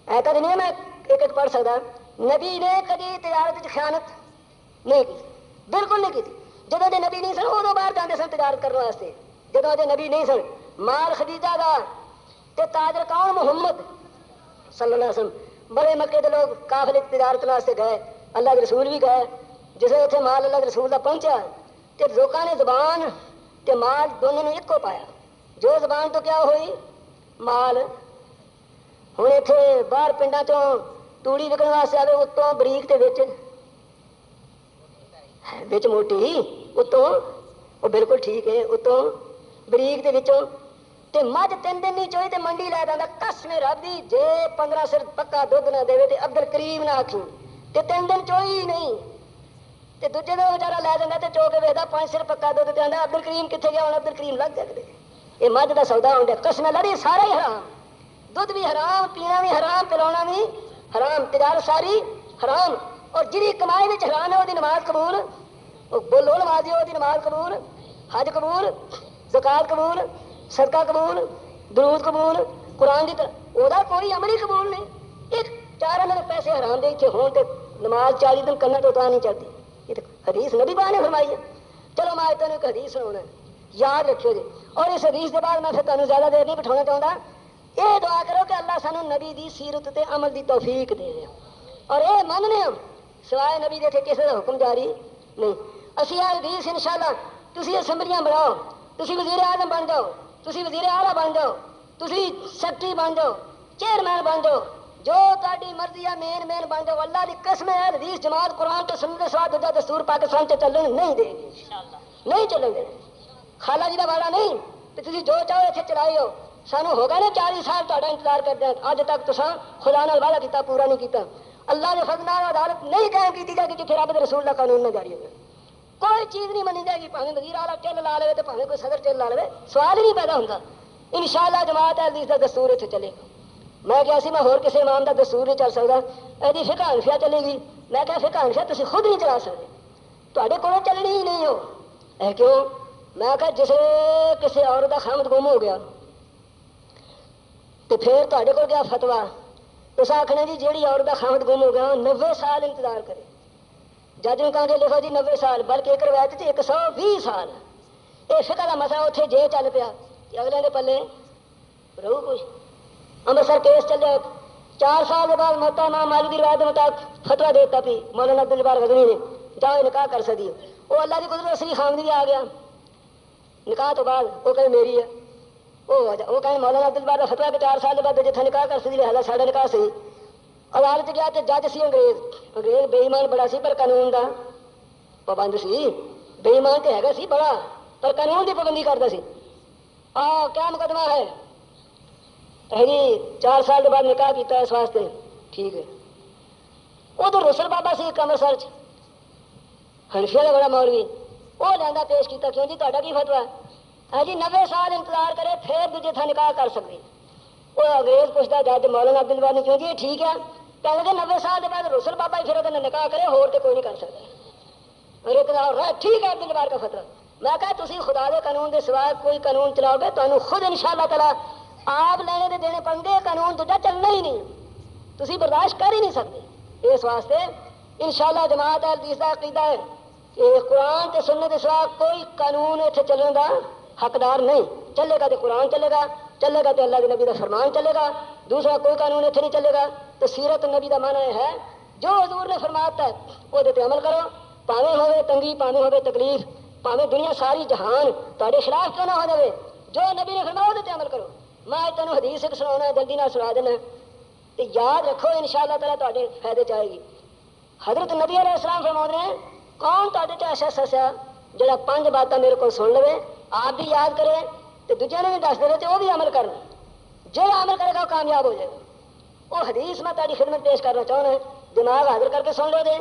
ایسا نہیں ہے میں ایک ایک پڑھ سکتا نبی نے کدی تجارت خیانت نہیں کی بالکل نہیں کی جدو دے نبی نہیں سن ادو باہر جاتے سن تجارت کرنے واسطے جدو دے نبی نہیں سن مال خدیجہ دا تے تاجر کون محمد صلی اللہ علیہ وسلم بڑے مکے دے لوگ قافلے تجارت واسطے گئے اللہ کے رسول بھی گئے جسے اتنے مال اللہ کے رسول دا پہنچا تے لوکاں نے زبان تے مال دونوں نے ایک کو پایا جو زبان تو کیا ہوئی مال ہوں اتنے باہر پنڈا چوں توڑی وکن واسطے آئے اتوں بریک تے بچ موٹی اتوں وہ بالکل ٹھیک ہے اتوں بریک دے وچوں تے مجھ 3 دن نہیں چوئی تے منڈی لے جانا قسم رب دی جے 15 سر پکا دھد نہ دے تے عبد الکریم نہ آکھی تے 3 دن چوئی نہیں تے دوجے دن بیچارا لے جانا تے چو کے ویکھدا 5 سر پکا دھد تے آندا عبد الکریم کتنے گیا ہن عبد الکریم لگ جائے یہ مجھ دا سودا ہوندا قسم لڑی سارا ہی حرام دودھ بھی حرام پینا بھی حرام پلاونا بھی حرام تجارت ساری حرام اور جی کمائی وچ حرام ہے وہ نماز قبول بولو نمازی وہ نماز قبول حج قبول زکات قبول صدقہ قبول درود قبول قرآن کی طرح وہ کوئی عمل ہی قبول نہیں ایک 4 انہوں نے پیسے حرام دے کے ہوں تو نماز 40 دن کرنا تو اتنا نہیں چلتی یہ تو حدیث نبی پاک نے فرمائی ہے چلو میں تمہیں ایک حدیث سنانا یاد رکھو جی اور اس حدیث کے بعد میں پھر تمہیں زیادہ دیر نہیں بٹھانا چاہتا یہ دعا کرو کہ اللہ سانو نبی دی سیرت تے عمل دی توفیق دے اور یہ مننے ہم سوائے نبی دے تھے کسی کا حکم جاری نہیں اسی حدیث انشاءاللہ تسی اسمبلیاں بناؤ تسی وزیر اعظم بن جاؤ تسی وزیر اعلیٰ بن جاؤ تسی سیکٹری بن جاؤ چیئرمین بن جاؤ جو تاری مرضی ہے مین بن جاؤ اللہ کی قسم ہے حدیث جماعت قرآن تو سنت کے ساتھ دوجا دستور پاکستان سے چلن نہیں دے گی نہیں چلن دے خالہ جی کا واڑا نہیں تو تسی جو چاہو اتنے چلائی ہو سانو ہو گئے نا 40 سال تا انتظار کر دیں اج تک تساں خدا نال وعدہ کیتا پورا نہیں کیتا اللہ کے فضل نال عدالت نہیں قائم کی جائے گی جتنے رب دے رسول کا قانون نہ جاری ہوگا کوئی چیز نہیں منی جائے گی پاویں وزیر اعلیٰ ٹل لا لے تو پاویں کوئی صدر ٹل لا لے سوال ہی نہیں پیدا ہوتا انشاءاللہ جماعت حدیث کا دستور اتنے چلے گا میں کیا سی میں ہور کسی امام کا دستور نہیں چل سکتا یہ فقہ حنفیہ چلے گی میں کیا فقہ حنفیہ تسی خود نہیں چلا سکتے تے کولوں چلنی ہی نہیں ہو اے کیوں میں کہا جس کسی عورت کا خامد گم ہو گیا تو پھر تے کول گیا فتوا اس آخنا جی جیڑی عورت کا خامد گم ہو گیا 90 سال انتظار کرے جج نے کہا کہ لکھو جی 90 سال بلکہ ایک روایت 120 سال یہ فقہ کا مسئلہ اتنے جے چل پیا کہ اگلے کے پلے رہو کچھ امرتسر کیس چلے 4 سال کے بعد موتا امام مالک کی روایت کے مطابق فتوا دیتا پی مولانا عبد الجبار غزنوی نے جاؤ نکاح کر سکتی وہ اللہ کی قدرت اصلی خامد بھی آ گیا نکاح تو بعد وہ کہ میری ہے وہ کہیں مولانا عبد الجبار کا فتوا کہ 4 سال کے بعد جتنا نکاح کر سکتی لہٰذا ساڑھا نکاح صحیح عدالت گیا تو جج سی انگریز بے ایمان بڑا سی پر قانون دا پابند سی بے ایمان تو ہے سی بڑا پر قانون کی پابندی کرتا سی کیا مقدمہ ہے جی 4 سال کے بعد نکاح کیتا اس واسطے ٹھیک ہے وہ تو رسل بابا سی امرتسر حنفیہ کا بڑا مولوی وہ لینا پیش کیتا کیوں جی تا کی فتوا ہے جی 90 سال انتظار کرے پھر دوجے تھا نکاح کر سکتی وہ انگریز پوچھتا جج مولانا عبد الجبار نے کیوں جی ٹھیک ہے کہنے لگے 90 سال کے بعد رسل بابا ہی پھر وہ نکاح کرے ہور تو کوئی نہیں کر سکتا ٹھیک ہے عبد الجبار کا فتوا میں کہا تسی خدا دے قانون دے سوا کوئی قانون چلاؤ گے تو خود انشاءاللہ تعالی آپ لینے دے دینے پڑیں گے قانون دوجا چلنا ہی نہیں تسی برداشت کر ہی نہیں سکتے اس واسطے انشاءاللہ جماعت حدیث کا عقیدہ ہے کہ قرآن تے سنت دے سوا کوئی قانون اتنے چلن دا حقدار نہیں چلے گا تو قرآن چلے گا تو اللہ کے نبی کا فرمان چلے گا، دوسرا کوئی قانون اتنے نہیں چلے گا۔ تو سیرت نبی کا معنی ہے جو حضور نے فرمایا ہے وہ عمل کرو، پاوے ہوئے تنگی، پاوے ہوئے تکلیف، پاوے دنیا ساری جہان تھوڑے خلاف کیوں نہ ہو جائے، جو نبی نے فرمایا وہ عمل کرو۔ میں تینوں حدیث ایک سنا جلدی نہ سنا دینا، تو یاد رکھو ان شاء اللہ تعالیٰ تے فائدے چاہے گی۔ حضرت نبی علیہ السلام فرما رہے ہیں کون تے ایسا سسیا جڑا 5 باتیں میرے کو سن لے، آپ بھی یاد کرے تو دوجے نے بھی دس دے تو وہ بھی عمل کرنا، جو عمل کرے گا وہ کامیاب ہو جائے گا۔ وہ حدیث میں تاری خدمت پیش کرنا چاہنا ہے، دماغ حاضر کر کے سن لو دے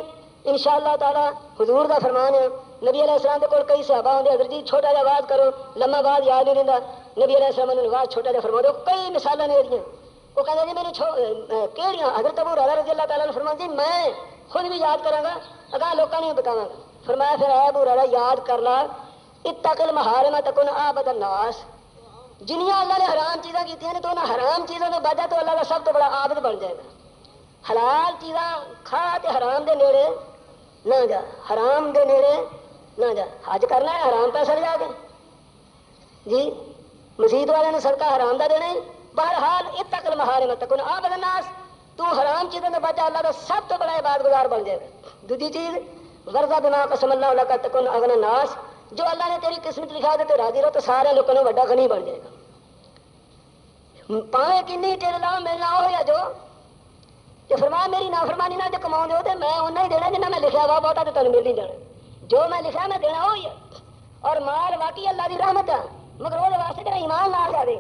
ان شاء اللہ تعالیٰ۔ حضور کا فرمان ہے، نبی علیہ السلام کے کول کئی صحابہ ہوندے، حضرت جی چھوٹا جا آواز کرو، لمبا آواز یاد نہیں رہتا، نبی علیہ السلام نے آواز چھوٹا جا فرما دو، کئی مثالیں نے دیاں۔ وہ کہتے جی میرے کہڑیاں؟ حضرت ابو ہریرہ رضی اللہ تعالیٰ نے فرمایا جی میں خود بھی یاد کراں گا، اگاں لوکاں نوں بتاواں گا۔ فرمایا پھر اے ابو ہریرہ یاد کر لا، اتق المحارم تکن عابد الناس، جنیاں اللہ نے حرام چیزاں کیتیاں نے تو انہاں حرام چیزوں تو بچا تو اللہ کا سب تو بڑا عابد بن جائے گا۔ حلال چیزاں کھا تے حرام دے نیڑے نہ جا، حرام دے نیڑے نہ جا۔ حج کرنا ہے حرام پیسہ لے جا کے جی، مسجد والے نے صدقہ حرام دا دینا ہے۔ بہرحال اتق المحارم تکن عابد الناس، تو حرام چیزوں تو بچا اللہ کا سب تو بڑا عبادت گزار بن جائے گا۔ دوسری چیز ورزہ بما قسم اللہ لک تکن اغنی الناس، جو اللہ نے تیری قسمت لکھا دے تو راضی رہو تو سارے لوگوں نے بڑا غنی بن جائے گا۔ پاویں کنی تیرے لاؤ ملنا ہو یا جو فرمایا میری نافرمانی نہ جو کماؤ دو تو میں اُنہ ہی دینا جنہیں میں لکھا ہوا، بہتا تو تمہیں مل نہیں جانا، جو میں لکھا میں دینا وہی ہے۔ اور مال واقعی اللہ کی رحمت ہے، مگر وہ واسطے تیرا ایمان نہ جائے۔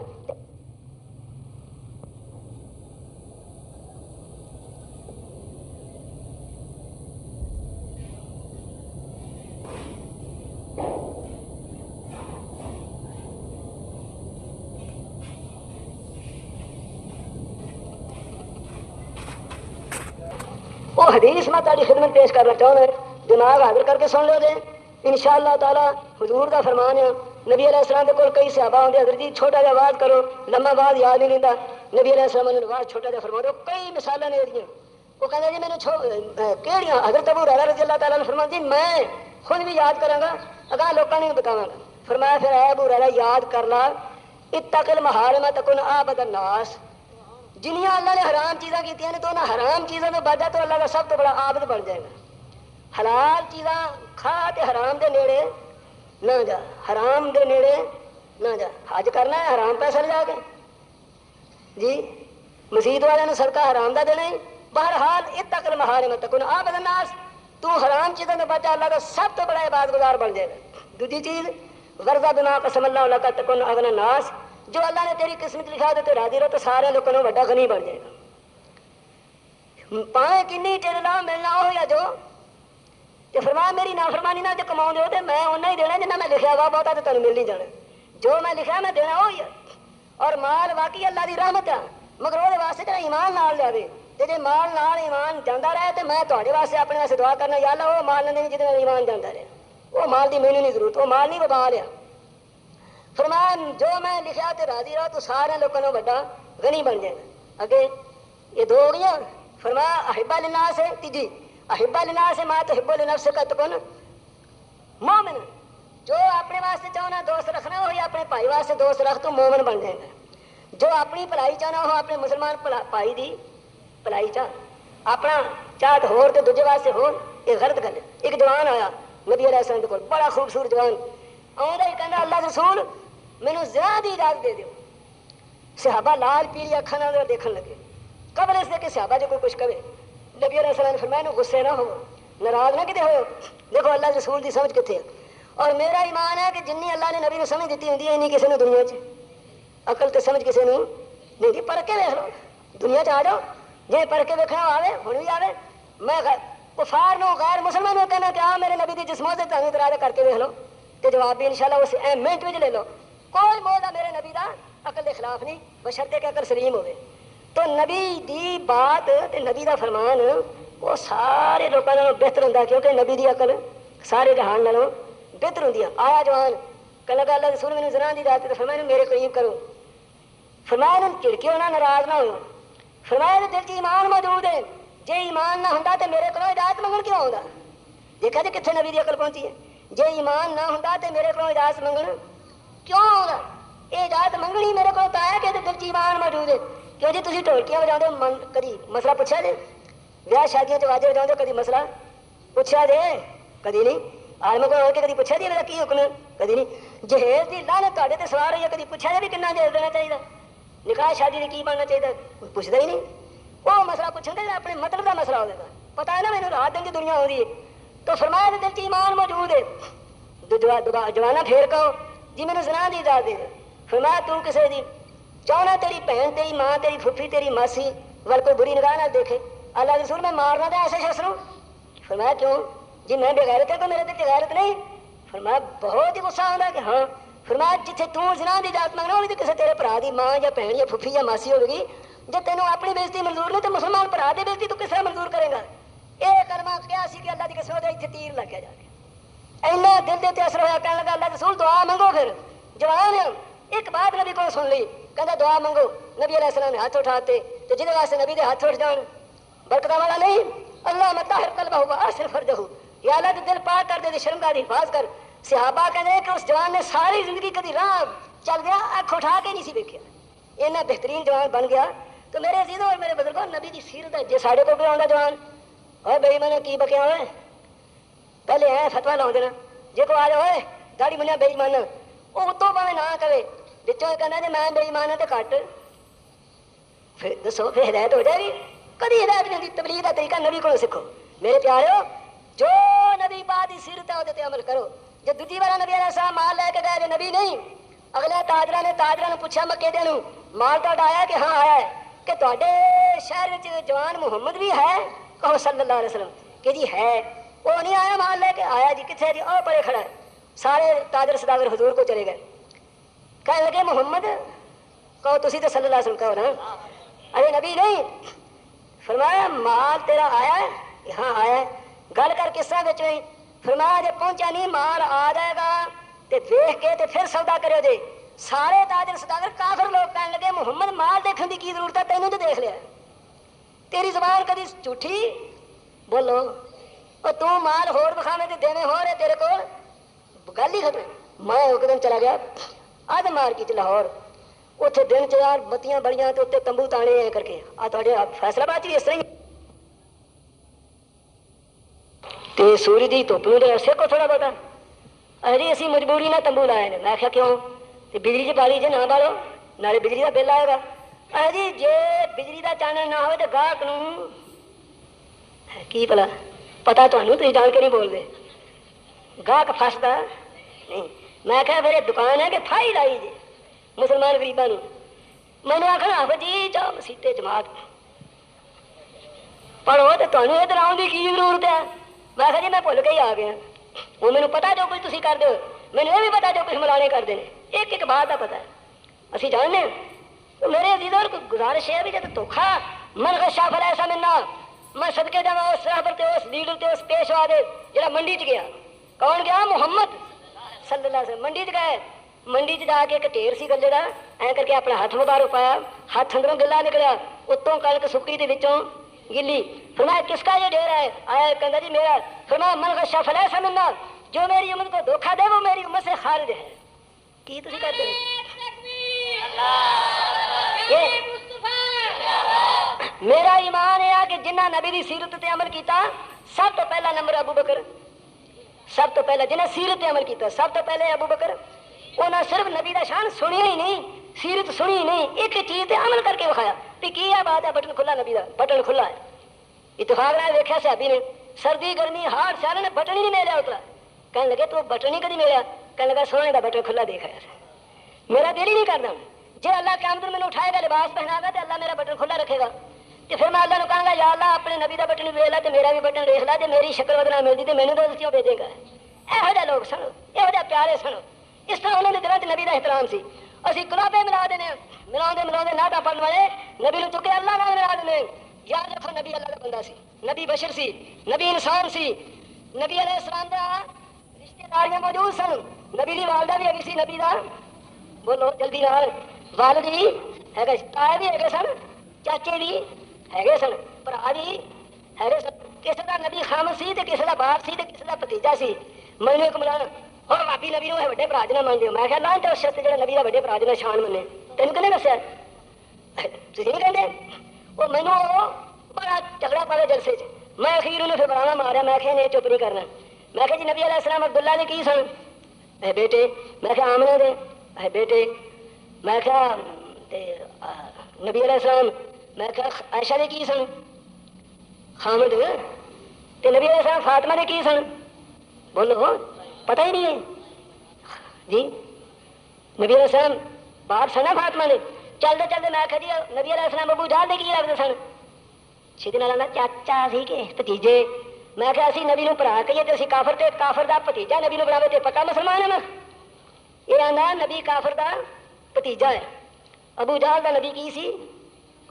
وہ حدیث میں تاری خدمت پیش کرنا چاہنا ہے، دماغ حاضر کر کے سن لو دے ان شاء اللہ تعالیٰ۔ حضور کا فرمان ہے، نبی علیہ السلام کے کول کئی صحابہ ہوندے، حضرت جی چھوٹا جا آواز کرو، لمبا آواز یاد نہیں رہتا، نبی علیہ السلام نے آواز چھوٹا جا فرما دو، کئی مثالیں نے دیاں۔ وہ کہتے جی میرے کہڑیاں؟ حضرت ابو ہریرہ رضی اللہ تعالیٰ نے فرمایا جی میں خود بھی یاد کراں گا، اگاں لوکاں نوں بتاواں گا۔ فرمایا پھر اے ابو ہریرہ یاد کر لا، اتق المحارم تکن عابد الناس، جنیاں اللہ نے حرام چیزاں کیتیاں نے تو انہاں حرام چیزوں تو بچا تو اللہ کا سب تو بڑا عابد بن جائے گا۔ حلال چیزاں کھا تے حرام دے نیڑے نہ جا، حرام دے نیڑے نہ جا۔ حج کرنا ہے حرام پیسہ لے جا کے جی، مسجد والے نے صدقہ حرام دا دینا ہے۔ بہرحال اتق المحارم تکن عابد الناس، تو حرام چیزوں تو بچا اللہ کا سب تو بڑا عبادت گزار بن جائے گا۔ دوسری چیز ورزہ بما قسم اللہ لک تکن اغنی الناس، جو اللہ نے تیری قسمت لکھا دے تو راضی رہو تو سارے لوگوں نے بڑا غنی بن جائے گا۔ پاویں کنی تیرے لاؤ ملنا ہو یا جو فرمایا میری نافرمانی نہ جو کماؤ دو تو میں اُنہ ہی دینا جنہیں میں لکھا ہوا، بہتا تو تمہیں مل نہیں جانا، جو میں لکھا میں دینا وہی ہے۔ اور مال واقعی اللہ کی رحمت ہے، مگر وہ واسطے تیرا ایمان نال جائے، جی مال نال ایمان جانا رہے تو میں تھوڑے واسطے اپنے واسطے دعا کرنا، یا اللہ وہ مال نہ دیں جہاں ایمان جانا رہے، وہ مال کی مینوں نہیں ضرورت، وہ مال نہیں وبا لیا۔ فرمایا جو میں لکھا تو راضی رہو تو سارے لوگوں نے بڑا غنی بن جائے گا۔ اگے یہ دو ہو گیا۔ فرمایا احبا للناس ہے تیجی، احبا للناس ما تحب لنفسک تکن مومن، جو اپنے واسطے چاہنا دوست رکھنا وہی اپنے بھائی واسطے دوست رکھ تو مومن بن جائے گا۔ جو اپنی بھلائی چاہنا وہ اپنے مسلمان بھائی دی بھلائی چاہ، اپنا چاہت ہور تو دوجے واسطے ہور، یہ غلط گل ہے۔ ایک جوان آیا نبی علیہ السلام کے کول، بڑا خوبصورت جوان، آؤں ہی کہنا اللہ کے رسول مینوں زنا دی اجازت دے دیو۔ صحابہ لال پیلی اکھاں نال دیکھن لگے، قبل اس دے کہ صحابہ جو کوئی کچھ کہے، نبی علیہ السلام نے فرمایا غصے نہ ہو، ناراض نہ کتے ہو، دیکھو اللہ کے رسول دی سمجھ کتے ہے۔ اور میرا ایمان ہے کہ جنی اللہ نے نبی نے سمجھ دیتی ہوندی ہے انہی کسی نے دنیا چ عقل تے سمجھ کسی نے نہیں دی۔ پڑھ کے ویکھ لو، دنیا چ آ جاؤ، جی پڑھ کے ویکھنا آوے ہن بھی آوے۔ میں کفار نو غیر مسلمان نو کہنا کہ آ میرے نبی دی جس موعظے تے اترا کر کے ویکھ لو تے جواب بھی انشاءاللہ اس منٹ وچ لے لو۔ کوئی موعظہ میرے نبی دا عقل دے خلاف نہیں، بشرطے کہ عقل سلیم ہوے۔ تو نبی دی بات تے نبی دا فرمان وہ سارے لوگوں نالوں بہتر ہوندا، کیونکہ نبی دی عقل سارے جہان نالوں بہتر ہوندی ہے۔ آیا جوان کہنے لگا اللہ رسول مینوں زنا دی اجازت دے، فرمایا میرے قریب کرو، فرمایا جھڑکیو نہ، ناراض نہ ہو، فرمایا دل چ ایمان موجود ہے، جے ایمان نہ ہوندا تے میرے کولوں اجازت منگن کیوں آوندا؟ دیکھا جی کتنے نبی دی عقل پہنچی ہے۔ جے ایمان نہ ہوندا تے میرے کولوں اجازت منگن کیوں یہ اجازت منگنی میرے کو آیا کہ دل ایمان موجود ہے؟ کیوں جی تھی ڈھولکیاں بجاؤ کدی مسئلہ پوچھا جی؟ بیاہ شادیاں واجے بجاؤ کدی مسئلہ پوچھا جی؟ کدی نہیں. آلم کو ہو کے کدی پوچھا جی میرا کی حکم ہے؟ کدی نہیں. جہیز کی لعنت تے تے سوار ہوئی ہے کدی پوچھا جی بھی کنا جہیز دینا چاہیے؟ نکاح شادی کی بننا چاہیے؟ کوئی پوچھتا ہی نہیں. وہ مسئلہ پوچھیں گے اپنے مطلب کا مسئلہ ہوگا. پتا ہے نا مینوں رات دن کی دنیا ہو رہی ہے تو فرمایا دل چ ایمان موجود ہے. جوانا پھیر کہو جی مینوں زنا دی اجازت دے. فرمایا تو کسے دی چاہنا تیری بہن تیری ماں تیری پھپھی تیری ماسی ول کوئی بری نگاہ نہ دیکھے. اللہ رسول میں مارنا تھا ایسے شخص. فرمایا کیوں جی میں بغیرت ہے تو میرے دل غیرت نہیں؟ فرمایا بہت ہی غصہ آتا کہ ہاں. فرمایا جتنے تو زنا دی اجازت مانگنا ہوگی تو کسی تیرے بھرا دی ماں یا بہن یا پھپھی یا ماسی ہوگی. جب تینوں اپنی بےزتی منظور نہیں تو مسلمان بھرا دی بےزتی تو کس طرح منظور کرے گا؟ یہ کلمہ کیا سی کہ اللہ کی قسم اتنے تیر لگ گیا جا کے اینا دل دے اثر ہوا. کہنے لگا اللہ رسول دعا منگو. پھر جوان ایک بات نبی کو سن لی. کہتا دعا منگو. نبی علیہ السلام نے ہاتھ اٹھاتے تو جہاں واسطے نبی دے ہاتھ اٹھ جان برکت والا نہیں. اللہ مطہر قلبہ ہوا آصر فرجہ یا اللہ دے دل پاک کر دے شرمگاہ دی حفاظ کر. صحابہ کہتے کہ اس جوان نے ساری زندگی کدی راہ چل گیا اکھ اٹھا کے نہیں سی دیکھا. اینا بہترین جوان بن گیا. تو میرے عزیزوں اور میرے بزرگوں نبی دی سیرت ہے. جی ساڈے کو بھی آندا جوان اور بھائی میں نے کی بکیا ہوئے پہلے ہے فتوا لاؤ دینا جی کو آ جائے داڑی منیا بے ایمان وہ اتوں پہ نہ کرے بچوں کہنا جی میں بے ایمان ہوں تو کٹ پھر دسو پھر ہدایت ہو جائے گی. کدی ہدایت نہیں. تبلیغ کا طریقہ نبی کو سیکھو. میرے پیارو جو نبی پاک دی سیرت ہے وہ عمل کرو. جو دوجی بار نبی علیہ السلام مال لے کے گئے نبی نہیں اگلے تاجرہ نے پوچھا مکے دے مال تو آیا کہ ہاں آیا ہے کہ تے شہر جوان محمد بھی ہے کہو صلی اللہ علیہ وسلم کہ جی ہے. وہ نہیں آیا مال لے کے آیا جی کتنے جی اور پڑے کھڑا ہے. سارے تاجر سداگر حضور کو چلے گئے. کہنے لگے محمد کہو تسی تو صلی اللہ علیہ وسلم کہو نا ارے نبی نہیں. فرمایا مال تیرا آیا ہے؟ ہاں آیا ہے. گل کر کس طرح بچ گئی؟ فرمایا جب پہنچا نہیں مال آ جائے گا تو دیکھ کے تو پھر سودا کرو جی. سارے تاجر سداگر کافر لوگ کہنے لگے محمد مال دیکھنے کی ضرورت ہے تینوں تو دیکھ لیا تیری زبان کدی جھوٹھی بولو اور تو مال ہور بکھاوے تو دینے ہو رہے تیرے کو گل ہی ختم. میں ایک دن چلا گیا آدھ مارکیٹ لاہور اتنے دن چار بتیاں بڑیاں تو اتنے تمبو تانے کر کے فیصلہ باد اس طرح ہی سورج کی دھوپ میں ایسے کو تھوڑا بہت ارے اسی مجبوری نہ تمبو لائے نے. میں کیا کیوں بجلی چ بالی جی نہ بالو نالے بجلی کا بل آئے گا. جی جی بجلی کا چانن نہ ہو تو گاہک کی پلا پتا تمہیں تھی جان کے نہیں بولتے گاہک فستا نہیں. میں کہ پھر دکان ہے کہ تھائی لائی جی مسلمان غریباں میں نے آخر آپ جی چاہو مسیطے جماعت پڑھو تو تمہیں ادھر آؤں کی ضرورت ہے. میں آخر جی میں بھول کے ہی آ گیا. وہ مجھے پتا جو کچھ تھی کر دو مجھے یہ بھی پتا جو کچھ ملانے کرتے ہیں. ایک ایک بات کا پتا ہے اسی جاننے تو میرے عزیزوں کو گزارش ہے بھی جب دھوکھا من غشا فلا ایسا ملنا میں صدقے جا اس رابر تے اس لیڈر تے اس پیشوا دے جڑا منڈی چ گیا. کون گیا؟ محمد صلی اللہ علیہ وسلم. منڈی چ گئے. منڈی چ جا کے ایک ٹھیر سی گلے دا اے کر کے اپنا ہاتھ مبارک پایا. ہاتھ اندروں گلا نکلا اتوں کلک سکی دے وچوں گلی. فرمایا کس کا یہ ڈھیر ہے؟ آیا کہندا جی میرا. فرمایا من غشا فلا ایسا ملنا جو میری امت کو دھوکھا دے وہ میری امت سے خارج ہے. کی تسی کرتے میرا ایمان ہے کہ جنہ نبی دی سیرت تے عمل کیتا سب تو پہلا نمبر ابو بکر. سب تو پہلا جنہیں سیرت تے عمل کیتا سب تو پہلے ابو بکر. انہاں صرف نبی دا شان سنیا ہی نہیں سیرت سنی ہی نہیں ایک چیز تے عمل کر کے وکھایا کہ کی ہے بات ہے. بٹن کھلا نبی دا بٹن کھلا ہے. اتفاق نال ویکھیا صحابی نے سردی گرمی ہاڑ سیال نے بٹن ہی نہیں ملیا اترا. کہنے لگے تو بٹن ہی کدی ملیا؟ کہنے لگا سونے دا بٹن کھلا دیکھا میرا دل ہی نہیں کرتا. جی اللہ قیامت میں مینوں اٹھائے گا لباس پہنا گا تو اللہ میرا بٹن کھلا رکھے گا تو پھر میں اللہ کو کہوں گا یا اللہ اپنے نبی دا بٹن بھی ویکھ لا تو میرا بھی بٹن ویکھ لا. جی میری شکل بدلا ملتی تو مینوں تو کیوں بھیجے گا؟ یہو جہ لوگ سنو یہو جہ پیارے سنو. اس طرح انہوں نے دلوں چ نبی دا احترام سی. اسی گلابے ملا دینے ملا ناٹا پڑھنے والے نبی نو چکے اللہ نال ملا دینے. یاد رکھو نبی اللہ کا بندہ سی نبی بشر سی نبی انسان سی. نبی علیہ السلام دا رشتے داریاں موجود سن. نبی دی والدہ بھی ہے سی نبی دا بولو جلدی نال والد بھی ہے تایا بھی ہے سن چاچے بھی ہے سن برا بھی ہے سن. کسی کا نبی خامد سی تو کسی کا باپ سی تو کسی کا بتیجا سی. مینو ایک مولانا اور بابی نبی نو وڈے برا نہ مان دیو. میں کہ لانت اس شخص جڑا نبی دا وڈے برا دی شان منے. تینوں کنے دسیا؟ تسی نہیں کہندے؟ وہ مینوں بڑا جھگڑا پا جلسے چ. میں اخیر انہوں پھر بڑاوا ماریا. میں کہ نہیں چپ نہیں کرنا. میں کہ جی نبی علیہ السلام عبداللہ نے کی سن؟ اے بیٹے. میں کہ آمنہ دے. اے بیٹے. میں کہ نبی علیہ السلام. میں کہ عائشہ نے کی سن؟ خامد. تے نبی علیہ السلام فاطمہ نے کی سن؟ بولو پتہ ہی نہیں ہے جی. نبی علیہ السلام باپ سنا فاطمہ نے. چلتے چلتے میں آخیا جی نبی علیہ السلام ابو جہل دے کی لگتے سن؟ چھتی نال آندا چاچا سی کہ بھتیجے. میں کہ اسی نبی نو بھرا کہیے تے اسی کافر تے کافر دا بھتیجا نبی نو بناوے تے پکا مسلمان ہے نا. یہ آندا نبی کافر دا بھتیجا ہے. ابو جہل دا نبی کی سی؟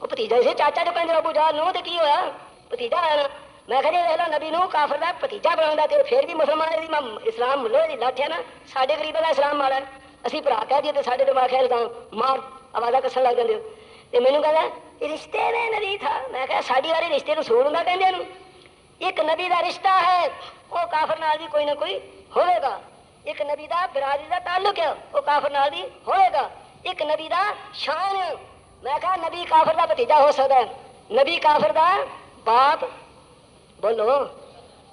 وہ بھتیجا سی. چاچا جو کہندے ابو جہل نو تے کی ہویا؟ بھتیجا ہے نا. میں کہ دیکھ لو نبی نو کافر دا بھتیجا بناوندا تے پھر بھی مسلمان دی اسلام ملو دی لاٹھیا نا. ساڈے غریباں دا اسلام ماڑا ہے. اسی بھرا کہہ دیے تے ساڈے تے میں خیر الزام مار آوازاں کسن لگ جاندے ہو. تے مینوں کہندا یہ رشتے میں نبی تھا. میں کہا ساڈی والے رشتے رسول ہوندا کہندے نوں. ایک نبی دا رشتہ ہے وہ کافر نال بھی کوئی نہ کوئی ہوئے گا. ایک نبی دا برادری دا تعلق ہے وہ کافر نال بھی ہوئے گا. ایک نبی دا شان ہے. میں کہا نبی کافر دا بھتیجا ہو سکتا ہے. نبی کافر دا باپ بولو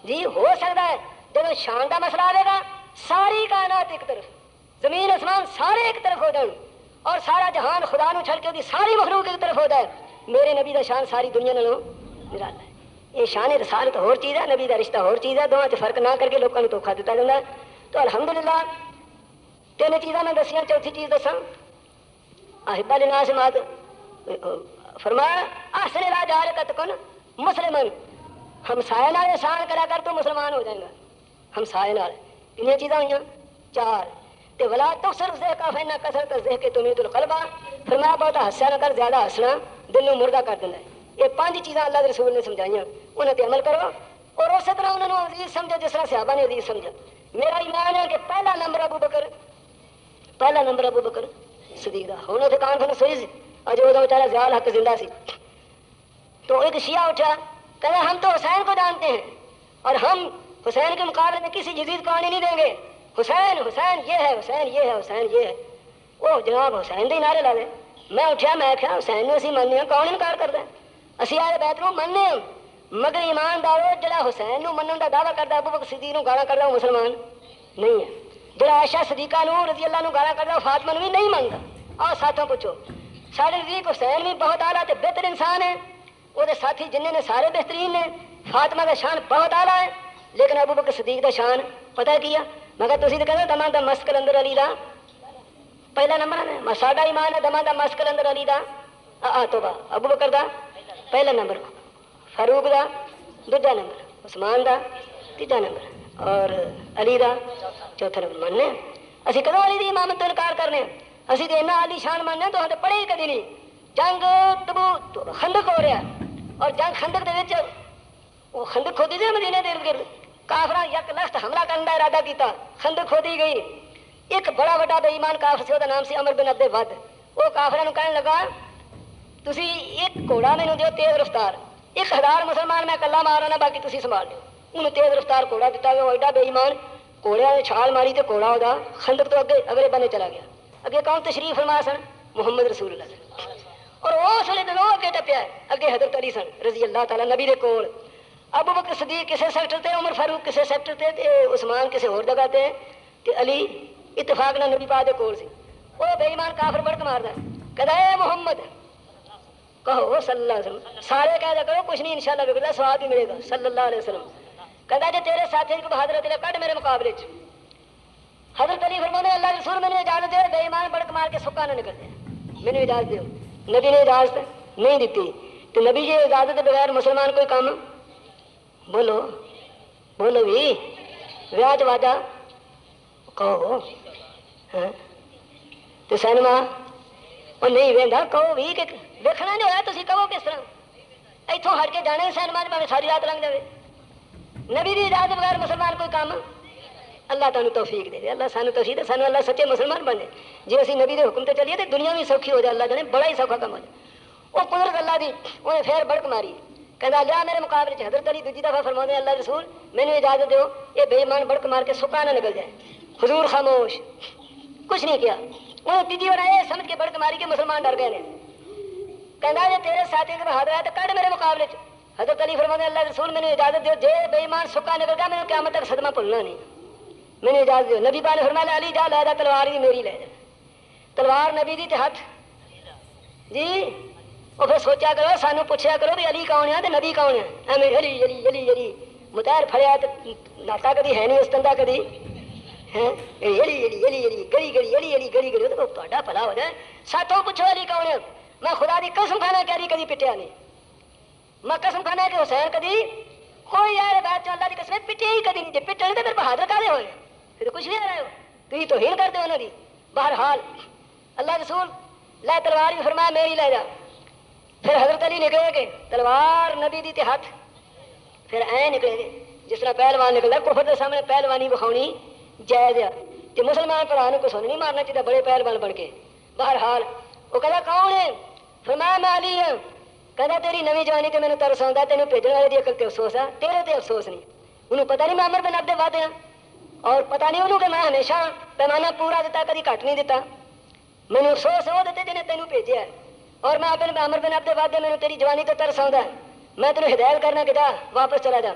جی ہو سکتا ہے. جب شان دا مسئلہ آئے گا ساری کائنات ایک طرف زمین آسمان سارے ایک طرف ہو جائیں اور سارا جہان خدا نو چھڑ کے دی ساری مخلوق ایک طرف ہو جائے. میرے نبی دا شان ساری دنیا نالوں نرالا ہے. یہ شان رسالت ہور چیز ہے. نبی دا رشتہ ہور چیز ہے. دونوں فرق نہ کر کے لوگوں کو دھوکھا دیتا جاتا ہے. تو الحمدللہ تین چیزاں میں دسیاں. چوتھی چیز دساں احبا للناس مات فرمایا احسن الی جارک تکن مسلمان. ہمسائے نال احسان کرا کر تو مسلمان ہو جائے گا. ہمسائے نال کنیاں چیزاں ہوئیاں؟ 4. تے ولا تکسر ذکا فین کثرت ذکر تمیت القلب. فرمایا بہت ہنسیا نہ کر. زیادہ ہنسنا دل نو مردہ کر دینا ہے. یہ 5 چیزاں اللہ کے رسول نے سمجھائیاں. انہاں تے عمل کرو اور اسی طرح انہوں نے عزیز سمجھو جس طرح صحابہ نے عزیز سمجھا. میرا ایمان ہے کہ پہلا نمبر ابو بکر صدیق دا. ہن تے کان کھن سوئی سی اجو دا بیچارہ زیال حق زندہ سی. تو ایک شیعہ اٹھا کہا ہم تو حسین کو جانتے ہیں اور ہم حسین کے مقابلے میں کسی یزید کو آنے نہیں دیں گے. حسین حسین یہ ہے حسین یہ ہے حسین یہ ہے. وہ جناب حسین دے نعرے لا لے. میں اٹھیا میں کہا حسین نو اسی مننے ہاں. کون انکار کردا ہے؟ اسی اہل بیت نو مننے ہاں. مگر ایماندارو جڑا حسین نو منن دا دعویٰ کردا ابو بکر صدیق نو گالاں کردا وہ مسلمان نہیں ہے. جڑا عائشہ صدیقہ نو رضی اللہ نو گالاں کردا وہ فاطمہ نو بھی نہیں مندا. آؤ ساتھوں پوچھو ساڈے نزدیک حسین بھی بہت اعلیٰ تے بہتر انسان ہے. وہ دے ساتھی جنہیں نے سارے بہترین نے. فاطمہ کا شان بہت اعلیٰ ہے لیکن ابو بکر صدیق دا شان پتہ کیا؟ مگر تسی تے کہندے دماں دا مسک کلندر علی دا پہلا نمبر ہے. ساڈا ایمان ہے دماں دا مسک کلندر علی دا توبہ ابو بکر دا پہلا نمبر, فاروق دا دوجا نمبر, عثمان دا تیجا نمبر اور علی دا چوتھا نمبر. ماننے اسی کدوں علی دی امامت تو انکار کرنے؟ اسی تے اتنا علی شان ماننے تو ہاں پڑھے ہی کدی نہیں. جنگ تبو خندق ہو رہا اور جنگ خندق دے وچ وہ خندق کھودی دے مدینے دے ارد گرد کافراں یک لخت حملہ کرنے کا ارادہ کیتا. خندق کھودی گئی. ایک بڑا بڑا بے ایمان کافر سی, وہ نام سی عمر بن عبد ود. وہ کافراں نوں کہنے لگا تسی ایک گھوڑا مینوں دیو تیز رفتار, 1000 مسلمان میں کلا مارنا باقی تسی سنبھال لو. انہوں تیز رفتار گھوڑا دیتا گیا. وہ ایڈا بے ایمان گھوڑے نے چھال ماری تے گھوڑا ودا خندق تو اگے اگلے بنے چلا گیا. اگے کون تشریف فرما سن؟ محمد رسول اللہ. اور اس ویلے دنوں اگے ٹپیا اگے حضرت علی سن رضی اللہ تعالی نبی دے کول. ابو بکر صدیق کسے سیکٹر تے, عمر فاروق کسے سیکٹر تے, عثمان کسے اور جگہ تے, تے علی اتفاق نہ نبی پاک دے کول سی. وہ بے ایمان کافر بڑک ماردا کہدا اے محمد کہو صلی اللہ علیہ وسلم. سارے کہہ دیا کرو کچھ نہیں انشاءاللہ بگڑا ثواب بھی ملے گا صلی اللہ علیہ وسلم. کہدا جے تیرے ساتھی کو حضرت علی کڈ میرے مقابلے چ. حضرت علی فرمانے اللہ رسول میں نے اجازت دے بے ایمان بڑک مار کے سکا نہ نکل جائے, میں نے اجازت دیو. نبی نے اجازت نہیں دیتی. تو نبی یہ اجازت کے بغیر مسلمان کوئی کام بولو بولو بھی ویاج واجہ کہو تو سینما وہ نہیں وہدا کہو بھی کہ دیکھنا نہیں ہوا تھی کہو کس طرح اتوں ہٹ کے جانے سینما میں ساری رات لنگ جائے. نبی کی اجازت بغیر مسلمان کوئی کام اللہ تعالیٰ توفیق دے. اللہ سانو توفیق دے, سانو اللہ سچے مسلمان بن جائے. جی اسی نبی دے حکم تے چلیے تو دنیا بھی سوکھی ہو جائے. اللہ جانے بڑا ہی سوکھا کام ہو جائے. وہ قدرت اللہ دی انہیں پھر بڑک ماری. کہنا لیا میرے مقابلے حضرت علی دوجی دفعہ فرما دے اللہ رسول میں نے اجازت دیو یہ بے ایمان بڑک مار کے سکا نہ نکل جائے. حضور خاموش، کچھ نہیں کیا. انہیں تیجی بار یہ سمجھ کے بڑک ماری کے مسلمان ڈر گئے نے. کہنا جی تیرے ساتھی کے بہادر ہے تو کڈ میرے مقابلے چ. حضرت علی فرماتے اللہ رسول میں نے اجازت دیو، جے بے ایمان سکا نکل گیا میں قیامت تک صدمہ بھولنا نہیں، میں نے اجازت دیو. نبی پاک نے فرمایا علی جا لے جا تلوار بھی میری لے جا. تلوار نبی دی تے ہاتھ جی. وہ پھر سوچا کرو، سانو پوچھا کرو بھی علی کون ہے تے نبی کون ہے. ایویں علی علی علی علی متحر پھڑیا تے ناتا کدی ہے نہیں استندا کدی ہے علی علی علی علی گلی گلی علی علی گلی گلی. تو تہاڈا بھلا ہو جائے. ساتھوں پوچھو علی کون ہے. میں خدا دی قسم کھانا کہ علی کدی پٹیا نہیں. میں قسم کھانا کہ حسین کدی کوئی یار بات اللہ کی قسم پٹیا ہی کدی نہیں. جی پٹے نہیں تو پھر بہادر کالے ہوئے پھر کچھ بھی رہے ہو تھی تو ہیل کرتے ہو انہوں دی. بہرحال اللہ رسول لے تلوار بھی فرمایا میری لے جا. پھر حضرت علی نکلے گے تلوار نبی دی تے ہاتھ پھر اے نکلے گے جس طرح پہلوان نکلتا. کفر کے سامنے پہلوانی بخاؤنی جائز ہے کہ مسلمان بھرا کو سن نہیں مارنا چاہیے بڑے پہلوان بن کے. بہرحال وہ کہا کون ہے. فرمایا میں علی ہوں. کہنا تیری نویں جوانی تے مینوں ترس آਉਂدا، تینوں بھیجن والے دی عقل تے افسوس ہے، تیرے تے افسوس نہیں. انہوں پتہ نہیں میں عمر بن عبد وعدے ہاں، اور پتہ نہیں انہوں کہ میں ہمیشہ پیمانہ پورا دیتا کدی گھٹ نہیں دیتا. مینوں افسوس ہے وہ دیتے جنہیں تینوں بھیجیا ہے. اور میں عمر بن عبد وعدے مینوں تیری جوانی تے ترس آਉਂدا ہے، میں تینوں ہدایت کرنا کہ جا واپس چلا جا.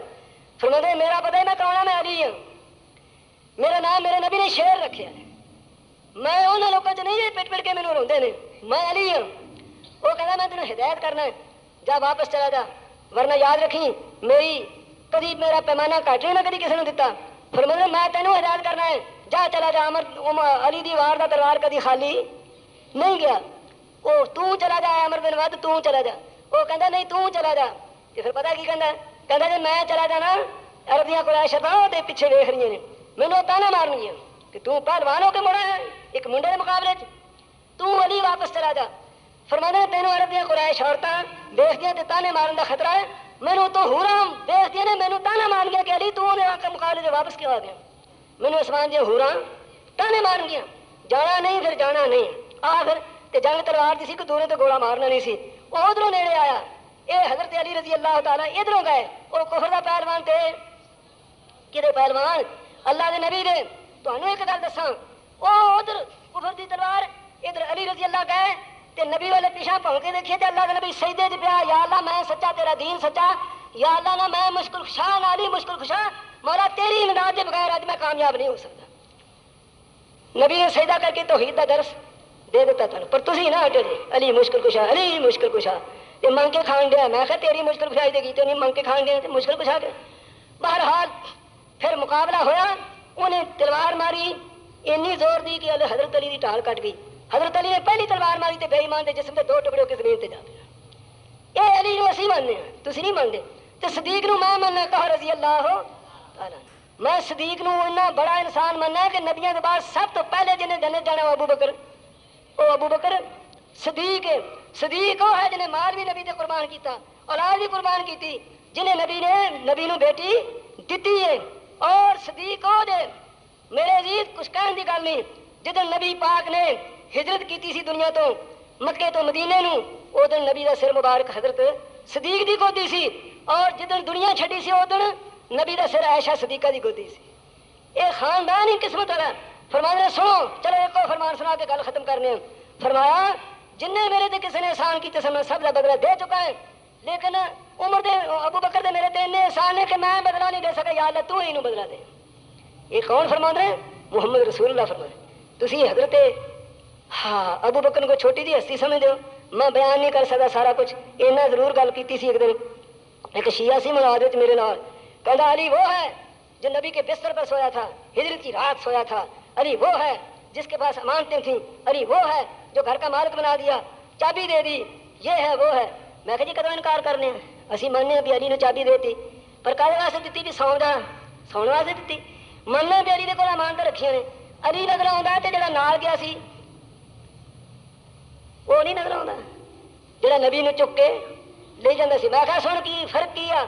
فرماتے میرا پتہ ہے میں کون ہاں، میں علی ہوں. میرا نام میرے نبی نے شیر رکھا ہے. میں انہوں لوگوں سے نہیں پٹ پٹ کے مینوں روندے نے، میں علی ہوں. وہ کہتا میں تینوں ہدایت کرنا ہے جا واپس چلا جا، ورنہ یاد رکھی میری کدی میرا پیمانہ گھٹ نہیں میں کدی کسی نے دیتا. فرمایا میں تینوں ہدایت کرنا ہے جا چلا جا. علی دی وار دا تلوار کدی خالی نہیں گیا. وہ تو چلا جا عمر بن وعد تو چلا جا. وہ کہتا نہیں تو چلا جا. کہ پھر پتا کی کہنا کہتا جی میں چلا جانا عربیاں کو شرطاں تے پیچھے ویکھ رہی ہیں مینوں تانا مارنی ہے کہ تو پہلوان ہو کے مڑا ہے ایک منڈے کے مقابلے تو علی واپس چلا جا. فرمانا تینوں عربیاں قریش عورتاں دیکھدیاں تے تانے مارن دا خطرہ ہے. مینوں تو حوراں دیکھدیاں نے مینوں تانا مارن گیا کہ علی تو نے آ کے مقابلے سے واپس کیوں آ گیا. مینوں اسمان دیاں حوراں تانے مارن گیا. جانا نہیں پھر جانا نہیں. آ پھر تے جنگ تلوار دی سی کہ دورے تو گولا مارنا نہیں سی. وہ ادھروں نیڑے آیا. اے حضرت علی رضی اللہ تعالیٰ ادھروں گئے. وہ کفر دا پہلوان تے کدے پہلوان اللہ دے نبی دے. تمہیں ایک گل دساں وہ ادھر کفر دی تلوار ادھر علی رضی اللہ گئے تے نبی والے پیچھا پہنچ کے دیکھیے تے اللہ کے نبی سجدے تے پیا یا اللہ میں سچا تیرا دین سچا یا اللہ نہ میں مشکل خشاں علی مشکل خشاں مولا تیری امداد کے بغیر آج میں کامیاب نہیں ہو سکتا. نبی نے سجدہ کر کے توحید دا درس دے دیتا تھا پر تسی نہ ہٹے علی مشکل کشا علی مشکل کشا تے منگ کے کھان دیا. میں کہ تیری مشکل کشائی دے گی تو نہیں منگ کے کھان دیا تے مشکل کشا کے. بہرحال پھر مقابلہ ہوا. انہیں تلوار ماری اتنی زور دی کہ حضرت علی دی ٹال کٹ گئی. حضرت علی نے پہلی تلوار ماری تے بے ایمان دے جسم دے دو ٹکڑے ہو کے زمین تے جا پیا. اے علی نو اسی ماننے ہیں تسی نہیں مانتے. تے صدیق نو میں مننا کہا رضی اللہ تعالی. میں صدیق نو اتنا بڑا انسان مننا ہے کہ نبیوں کے بعد سب تو پہلے جنہیں جنت جانا وہ ابو بکر. وہ ابو بکر صدیق ہے. صدیق وہ ہے جنہیں مال بھی نبی تے قربان کیتا اولاد بھی قربان کیتی جنہیں نبی نو بیٹی دتی ہے. اور صدیق وہ دے میرے عزیز کچھ کہن دی گل نہیں. جدن نبی پاک نے ہجرت کیتی سی دنیا تو مکے تو مدینے نو او دن نبی دا سر مبارک حضرت صدیق دی گودی سی. اور جدن دنیا چھڈی سی او دن نبی دا سر عائشہ صدیقہ دی گودی سی. اے خاندان ہی قسمت والا. فرمایا سنو چلو ایک اور فرمان سنا کے گل ختم کرنے ہیں. فرمایا جن نے میرے تے کسی نے احسان کیتے سن سب کا بدلہ دے چکا ہے لیکن عمر دے ابو بکر دے میرے تے اتنے احسان ہے کہ میں بدلہ نہیں دے سکا. یا اللہ تو ہی نو بدلہ دے. یہ کون فرما رہے ہیں؟ محمد رسول اللہ فرما رہے. تسی حضرت ابو بکر کو چھوٹی دی ہستی سمجھ دو. میں بیان نہیں کر سکتا سارا کچھ. اینا ضرور گل کیتی سی ایک دن ایک شیعہ سی ملازمت میرے نال. کہتا علی وہ ہے جو نبی کے بستر پر سویا تھا ہجرت کی رات سویا تھا. علی وہ ہے جس کے پاس امانتیں تھیں. علی وہ ہے جو گھر کا مالک بنا دیا چابی دے دی. یہ ہے وہ ہے. میں کہ جی کدوں انکار کرنے ہیں اسی ماننے بھی علی نے چابی دیتی پر کہنے واسطے دیتی بھی سون واسطے دیتی. مننے بھی علی دے کول امانت رکھیاں نے. علی نظر آਉਂدا تے جڑا نال گیا سی وہ نہیں نظر آਉਂدا جڑا نبی نے چک کے لے جاتا سی. میں کہا سن کی فرق کیا.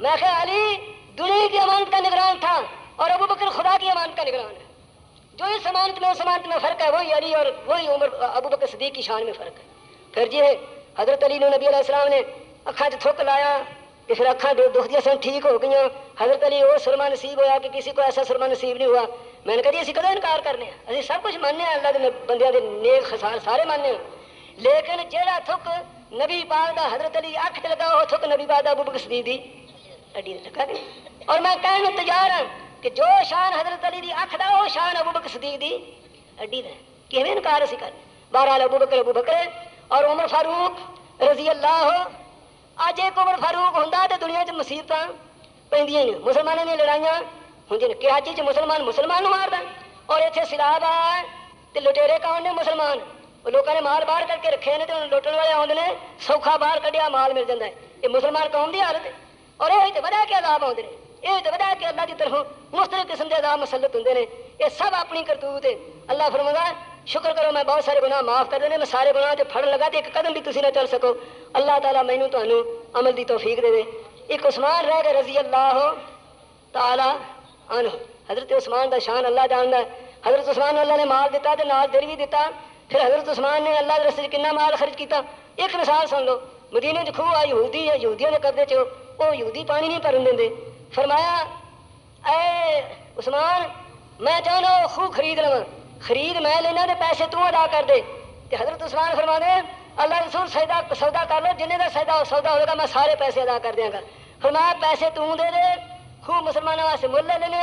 میں کہا علی دنیا کی امانت کا نگران تھا اور ابو بکر خدا کی امانت کا نگران ہے. جو اس امانت میں اس امانت میں فرق ہے وہی علی اور وہی عمر ابو بکر صدیق کی شان میں فرق ہے. پھر جی حضرت علی نے نبی علیہ السلام نے اکھاں تھک لایا کہ پھر اکھاں دکھ دیا سن ٹھیک ہو گئی. حضرت علی وہ سرما نصیب ہوا کہ کسی کو ایسا سرما نصیب نہیں ہوا میں نے کہا جی اسی کدوں انکار کرنے ہیں، اسی سب کچھ ماننے ہیں، اللہ کے بندیاں دے نیک خصال سارے ماننے ہیں، لیکن جہاں تھک نبی پاک دا حضرت علی اکھ تے لگا وہ تھک نبی پاک دا ابو بکر صدیق دی اڈی تے لگا نہیں۔ اور میں کہنے تیار ہوں کہ جو شان حضرت علی دی اکھ دا وہ شان ابو بکر صدیق دی اڈی دا کیویں انکار اسی کر۔ بہرحال ابو بکر اور عمر فاروق رضی اللہ، اج ایک عمر فاروق ہوندا تے دنیا چ مصیبتاں پیندیاں نے، مسلمانوں دی لڑائیاں ہوندیاں نے، کراچی چ مسلمان نوں ماردا اور ایتھے سیلاب آ تے لٹیرے کون نے مسلمان، وہ لوگوں نے مال باہر کر کے رکھے نے تے لوٹن والے آؤندے نے سوکھا باہر کڈیا مال مل جاندا ہے، یہ مسلمان قوم دی حالت ہے۔ اور یہ تے وڈا کے عذاب آؤندے نے، یہ تے وڈا کے اللہ دی طرفوں مختلف قسم دے عذاب مسلط ہوندے نے، یہ سب اپنی کرتوت ہے۔ اللہ فرماتا ہے شکر کرو میں بہت سارے گناہ معاف کر دینے، میں سارے گناہ تے پھڑ لگا تے ایک قدم بھی تسی نہ چل سکو، اللہ تعالیٰ مینوں تانوں عمل دی توفیق دے دے۔ ایک عثمان رہ گئے رضی اللہ تعالیٰ عنہ، حضرت عثمان دا شان اللہ جاندا ہے۔ حضرت عثمان نے اللہ نے مال دیتا تے نال دل بھی دیتا، پھر حضرت عثمان نے اللہ کے رستے کتنا مال خرچ کیتا۔ ایک مثال سن لو، مدینے چ کھوہ یہودی ہے، یہودیوں کے قبضے چ وہ یہودی پانی نہیں بھرن دے، فرمایا اے عثمان میں چاہنا وہ خوہ خرید لواں، خرید میں لینا تے پیسے تو ادا کر دے۔ تے حضرت عثمان فرما دے اللہ رسول سودا کر لو، جنہیں دا سودا ہوگا میں سارے پیسے ادا کر دیاں گا۔ فرمایا پیسے تو دے دے، خوہ مسلمانوں واسطے مل لے لینے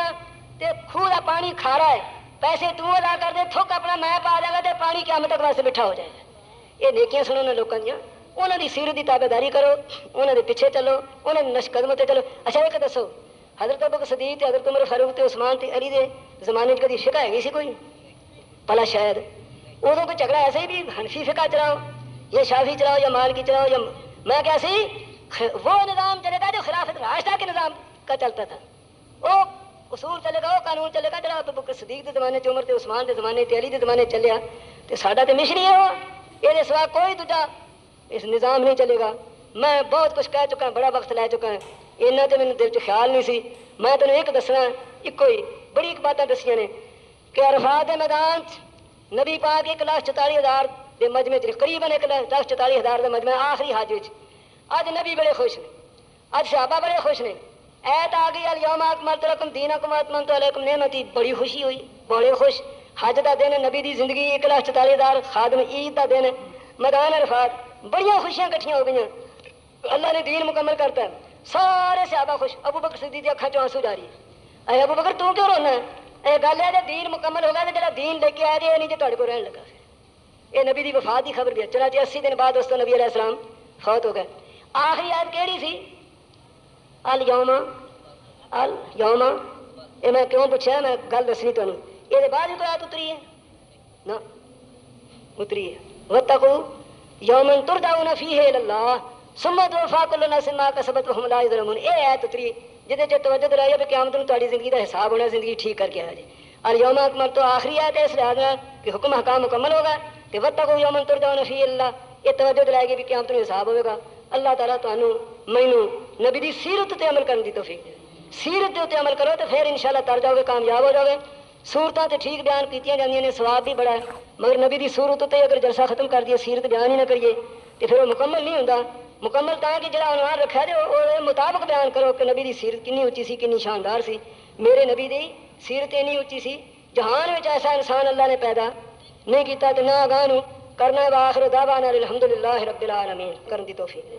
تے خوہ دا پانی کھارا ہے، پیسے تو ادا کر دے، تھوک اپنا میں پا دے گا تے پانی قیامت تک واسطے بٹھا ہو جائے گا۔ یہ نیکیاں سنو نا لوکاں دیاں، انہاں دی سیرت دی تابعداری کرو، انہاں دے پیچھے چلو، انہاں دے نقش قدم تے چلو۔ اچھا ایک دسو حضرت ابوبکر صدیق تے حضرت عمر فاروق تے عثمان تے علی دے زمانے چ کدی فقہ ہے سی کوئی پلا؟ شاید ادو کوئی جھگڑا ایسے ہی بھی حنفی فقہ چلاؤ یا شافی چلاؤ یا مالکی چلاؤ یا میں کیا سی وہ نظام چلے گا جو خلافت راشدہ کے نظام کا چلتا تھا، وہ اصول چلے گا، وہ قانون چلے گا جڑا ابوبکر صدیق دے زمانے چ عمر تے عثمان دے زمانے تے علی دے زمانے چلیا تے ساڈا تے مشری ہے وہ، یہ سوا کوئی دوجا اس نظام نہیں چلے گا۔ میں بہت کچھ کہہ چکا، بڑا وقت لے چکا، اینا تے میرے دل چ خیال نہیں سی۔ میں تینوں ایک دسنا، ایک ہی بڑی ایک باتاں دسیاں نے کہ عرفات دے میدان نبی پاک 1,44,000 دے مجمع چ قریباً 1,44,000 دے مجمع آخری حج وچ اج نبی بڑے خوش نے، اج صحابہ بڑے خوش نے، ایت آ گئی الیوم اکملت لکم دینکم واتممت علیکم نعمتی، بڑی خوشی ہوئی، بڑے خوش۔ حج دا دن، نبی دی زندگی 1,44,000 خادم عید دا دن، میدان عرفات، بڑیاں خوشیاں کٹھیاں ہو گئیاں، اللہ نے دین مکمل کرتا ہے، سارے صحابہ خوش۔ ابو بکر صدیق دی اکھاں چوں آنسو جاری، اے ابو بکر تو کیوں رونا ہے؟ یہ گل ہے کہ دین مکمل ہو گیا تو جڑا دین لے کے آیا جی یہ نہیں جو تہاڈے کو رہن لگا، یہ نبی دی وفات دی خبر دی۔ چنانچہ 80 دن بعد اس نبی علیہ السلام فوت ہو گئے۔ آخری آیت کیڑی سی؟ الیوم الیوم، یہ میں کیوں پوچھا، میں گل دسنی تمہیں، یہ بعد بھی کوئی آیت اتری ہے نہ اتری ہے؟ واتقوا یوما ترجعون فیہ الی اللہ ثم توفی کل نفس ما کسبت وہم لا یظلمون، یہ آیت اتری جہدے چ توجہ دلائی ہے کہ قیامت میں تہاڈی زندگی دا حساب ہونا، زندگی ٹھیک کر کے آیا جی۔ الیوم اکملت تو آخری آیت ہے اس لحاظ کہ حکم حکام مکمل ہوگا کہ واتقوا یوما ترجعون فیہ الی اللہ، یہ توجہ دلائے گی کہ قیامت میں حساب ہوگا۔ اللہ تعالیٰ تانوں مینوں نبی دی سیرت تے عمل کرنے دی توفیق دے، سیرت دے تے عمل کرو تو پھر انشاءاللہ تر جاؤ گے، کامیاب ہو جاؤ گے۔ صورتاں تے ٹھیک بیان کیتیاں جاندیاں نے، ثواب بھی بڑا ہے، مگر نبی دی صورت تے اگر جلسہ ختم کر دیے، سیرت بیان ہی نہ کریے تو پھر وہ مکمل نہیں ہوندا۔ مکمل تاں کہ جڑا عنوان رکھا جے وہ مطابق بیان کرو کہ نبی دی سیرت کنی اونچی سی، کنی شاندار سی۔ میرے نبی دی سیرت اینی اونچی سی، جہان وچ ایسا انسان اللہ نے پیدا نہیں کیتا تے نہ اگاں نوں کرنا ہے۔ وآخر دعوانا الحمدللہ رب العالمین، کرن دی توفیق دے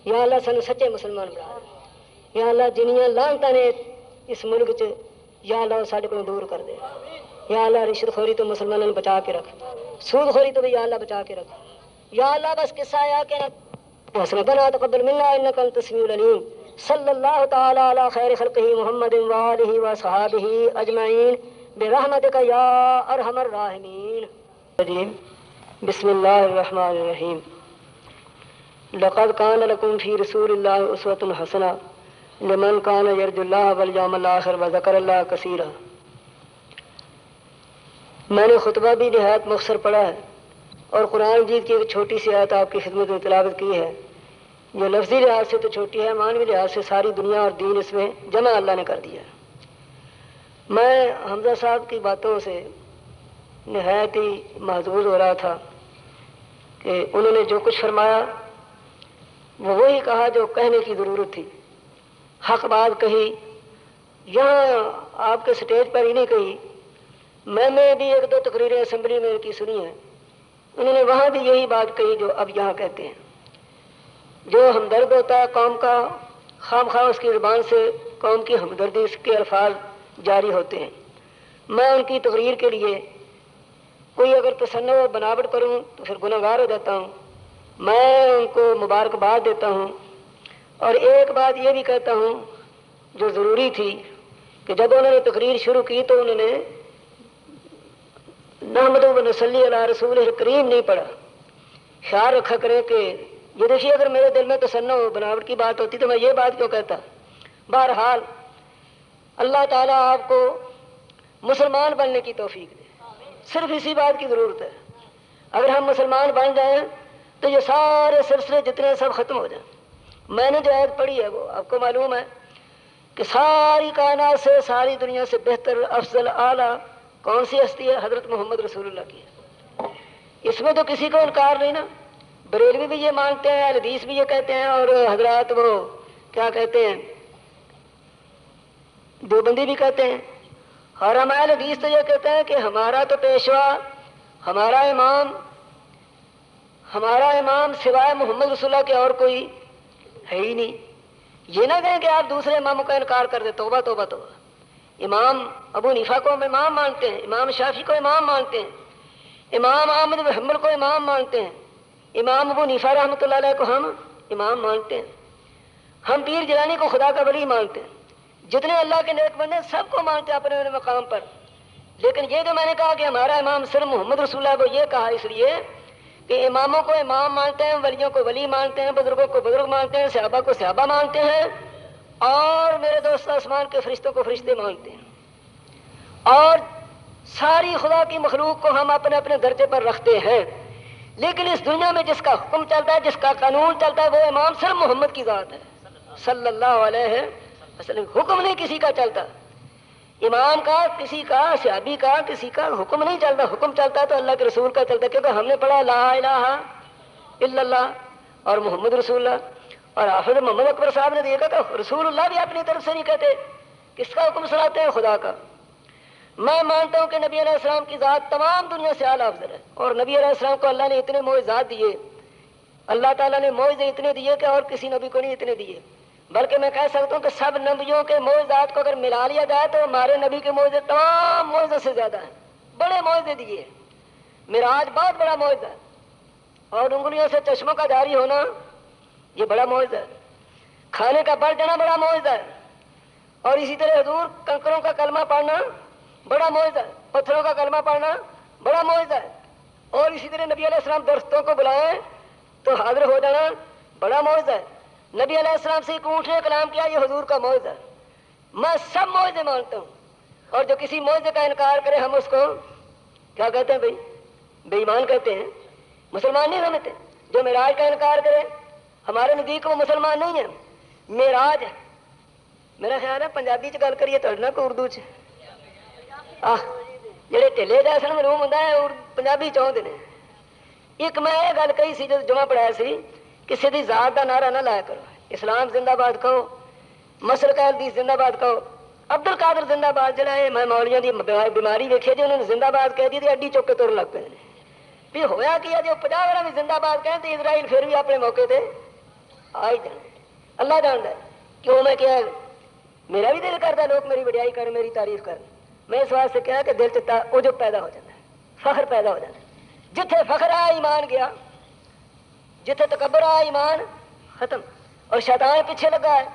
یا اللہ، سانو سچے مسلمان بنا دے یا اللہ، جنیاں لعنتاں نے اس ملک چ یا اللہ ساڈے کو دور کر دے یا اللہ، رشوت خوری تو مسلمانوں بچا کے رکھ، سود خوری تو بھی یا اللہ بچا کے رکھ یا اللہ۔ بس قصہ آیا کہ ربنا تقبل منا انك انت السميع العليم، صلی اللہ تعالی علی خیر خلقہ محمد وآلہ وصحابہ اجمعین برحمتک یا ارحم الراحمین۔ بسم اللہ الرحمن الرحیم۔ لقد كان لكم في رسول الله اسوة حسنة لمن كان يرجو الله واليوم الآخر وذكر الله كثيرا۔ میں نے خطبہ بھی نہایت مختصر پڑھا ہے اور قرآن مجید کی ایک چھوٹی سی آیت آپ کی خدمت میں تلاوت کی ہے، جو لفظی لحاظ سے تو چھوٹی ہے، معنوی لحاظ سے ساری دنیا اور دین اس میں جمع اللہ نے کر دیا۔ میں حمزہ صاحب کی باتوں سے نہایت ہی محظوظ ہو رہا تھا کہ انہوں نے جو کچھ فرمایا وہ وہی کہا جو کہنے کی ضرورت تھی، حق بات کہی، یہاں آپ کے سٹیج پر ہی نہیں کہی، میں نے بھی ایک دو تقریریں اسمبلی میں کی سنی ہیں، انہوں نے وہاں بھی یہی بات کہی جو اب یہاں کہتے ہیں۔ جو ہمدرد ہوتا ہے قوم کا، خام خواہ اس کی زبان سے قوم کی ہمدردی اس کے الفاظ جاری ہوتے ہیں۔ میں ان کی تقریر کے لیے کوئی اگر تصنع و بناوٹ کروں تو پھر گناہ گار ہو جاتا ہوں۔ میں ان کو مبارکباد دیتا ہوں، اور ایک بات یہ بھی کہتا ہوں جو ضروری تھی کہ جب انہوں نے تقریر شروع کی تو انہوں نے نحمد و نصلی علی رسول کریم نہیں پڑھا۔ خیال رکھا کریں کہ یہ دیکھیے اگر میرے دل میں تصنع و بناوٹ کی بات ہوتی تو میں یہ بات کیوں کہتا۔ بہرحال اللہ تعالیٰ آپ کو مسلمان بننے کی توفیق دے، صرف اسی بات کی ضرورت ہے۔ اگر ہم مسلمان بن جائیں تو یہ سارے سلسلے جتنے سب ختم ہو جائیں۔ میں نے جو آیت پڑھی ہے وہ آپ کو معلوم ہے کہ ساری کائنات سے، ساری دنیا سے بہتر، افضل، اعلیٰ کون سی ہستی ہے؟ حضرت محمد رسول اللہ کی ہے۔ اس میں تو کسی کو انکار نہیں نا۔ بریلوی بھی یہ مانتے ہیں، اہل حدیث بھی یہ کہتے ہیں، اور حضرات وہ کیا کہتے ہیں دیوبندی بھی کہتے ہیں، اور ہم اہل حدیث تو یہ کہتے ہیں کہ ہمارا تو پیشوا، ہمارا امام سوائے محمد رسول اللہ کے اور کوئی ہے ہی نہیں۔ یہ نہ کہیں کہ آپ دوسرے اماموں کا انکار کر دیں، توبہ توبہ توبہ۔ امام ابو حنیفہ کو ہم امام مانتے ہیں، امام شافعی کو امام مانتے ہیں، امام احمد بن حنبل کو امام مانتے ہیں، امام ابو حنیفہ رحمۃ اللہ علیہ کو ہم امام مانتے ہیں، ہم پیر جیلانی کو خدا کا ولی مانتے ہیں، جتنے اللہ کے نیک بندے سب کو مانتے ہیں اپنے اپنے مقام پر۔ لیکن یہ جو میں نے کہا کہ ہمارا امام صرف محمد رسول اللہ کو، یہ کہا اس لیے کہ اماموں کو امام مانتے ہیں، ولیوں کو ولی مانتے ہیں، بزرگوں کو بزرگ مانتے ہیں، صحابہ کو صحابہ مانتے ہیں، اور میرے دوست آسمان کے فرشتوں کو فرشتے مانتے ہیں، اور ساری خدا کی مخلوق کو ہم اپنے اپنے درجے پر رکھتے ہیں۔ لیکن اس دنیا میں جس کا حکم چلتا ہے، جس کا قانون چلتا ہے، وہ امام صرف محمد کی ذات ہے صلی اللہ علیہ وسلم۔ حکم نہیں کسی کا چلتا، امام کا، کسی کا، صحابی کا، کسی کا حکم نہیں چلتا۔ حکم چلتا ہے تو اللہ کے رسول کا چلتا ہے، کیونکہ ہم نے پڑھا لا الہ الا اللہ اور محمد رسول اللہ۔ اور حافظ محمد اکبر صاحب نے دیکھا کہ رسول اللہ بھی اپنی طرف سے نہیں کہتے، کس کا حکم سناتے ہیں؟ خدا کا۔ میں مانتا ہوں کہ نبی علیہ السلام کی ذات تمام دنیا سے اعلیٰ افضل ہے، اور نبی علیہ السلام کو اللہ نے اتنے معجزات دیے، اللہ تعالیٰ نے معجزے اتنے دیے کہ اور کسی نبی کو نہیں اتنے دیے۔ بلکہ میں کہہ سکتا ہوں کہ سب نبیوں کے معجزات کو اگر ملا لیا جائے تو ہمارے نبی کے معجزے تمام معجزوں سے زیادہ ہیں، بڑے معجزے دیے۔ معراج بہت بڑا معجزہ ہے، اور انگلیوں سے چشموں کا جاری ہونا یہ بڑا معجزہ ہے، کھانے کا بڑھ جانا بڑا معجزہ ہے، اور اسی طرح حضور کنکروں کا کلمہ پڑھنا بڑا معجزہ ہے، پتھروں کا کلمہ پڑھنا بڑا معجزہ ہے، اور اسی طرح نبی علیہ السلام درختوں کو بلائیں تو حاضر ہو جانا بڑا معجزہ ہے۔ نبی علیہ السلام سے ایک اونٹ نے کلام کیا، یہ حضور کا معجزہ ہے۔ میں سب معجزے مانتا ہوں، اور جو کسی معجزے کا انکار کرے ہم اس کو کیا کہتے ہیں بھائی؟ بے ایمان کہتے ہیں، مسلمان نہیں سمجھتے۔ جو معراج کا انکار کرے ہمارے نزدیک وہ مسلمان نہیں ہے۔ معراج میرا خیال ہے پنجابی چ گل کریے تو کو اردو چ جڑے ٹھلے جیسے معلوم ہوتا ہے پنجابی چاہتے ہیں۔ ایک میں یہ گل کہی سی جب جمعہ پڑھایا سی، کسی دی ذات دا نعرہ نہ لایا کرو، اسلام زندہ باد کہو، مسلک اہل حدیث زندہ باد کہو، عبد القادر زندہ باد جڑا ہے، میں مولیاں دی بیماری ویکھی جی، انہوں نے زندہ باد کہہ دی تے اڈی چوک کے تر لگ پے بھی ہویا کیا جو 50 والا بھی زندہ باد کہیں تو اسرائیل پھر بھی اپنے موقع تے آ ہی جانا۔ اللہ جانتا ہے کیوں میں کیا، میرا بھی دل کرتا ہے لوگ میری وڈیائی کریں، میری تعریف کریں۔ میں اس واسطے کہا کہ دل چ وہ جو پیدا ہو جاتا ہے، فخر پیدا ہو جاتا ہے۔ جتھے فخر آیا ایمان گیا، جتھے تکبر آیا ایمان ختم، اور شیطان پیچھے لگا ہے،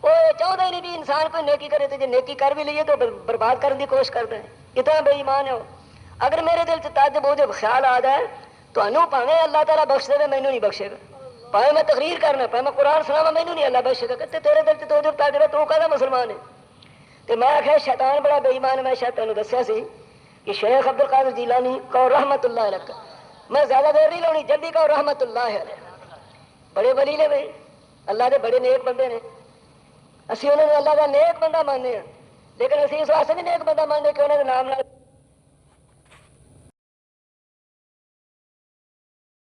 وہ چاہتا ہی نہیں بھی انسان کوئی نیکی کرے، تو جو نیکی کر بھی لیے تو برباد کرنے کی کوشش کرتا ہے، اتنا بے ایمان ہے وہ۔ اگر میرے دل سے تعجب وہ جب خیال آ جائے تو انو پاویں اللہ تعالیٰ بخش دے، مینوں نہیں بخشے گا، پاویں میں تقریر کرنا، پاویں میں قرآن سناواں، مینوں نہیں اللہ بخشے گا۔ کہ تیرے دل سے تو جب تعجب ہے تو کہدا مسلمان ہے؟ تو میں آخیا شیطان بڑا بے ایمان ہے۔ میں شاید تمہیں دسیا سی کہ شیخ عبد القادر جیلانی کہو رحمت اللہ علیہ، میں زیادہ دیر نہیں لونی، جلدی کہو رحمت اللہ علیہ۔ بڑے ولی نے بھائی، اللہ دے بڑے نیک بندے نے، اسی انہوں نے اللہ کا نیک بندہ ماننے ہیں، لیکن اسی اس واسطے بھی نیک بندہ ماننے کہ انہوں نے نام نہ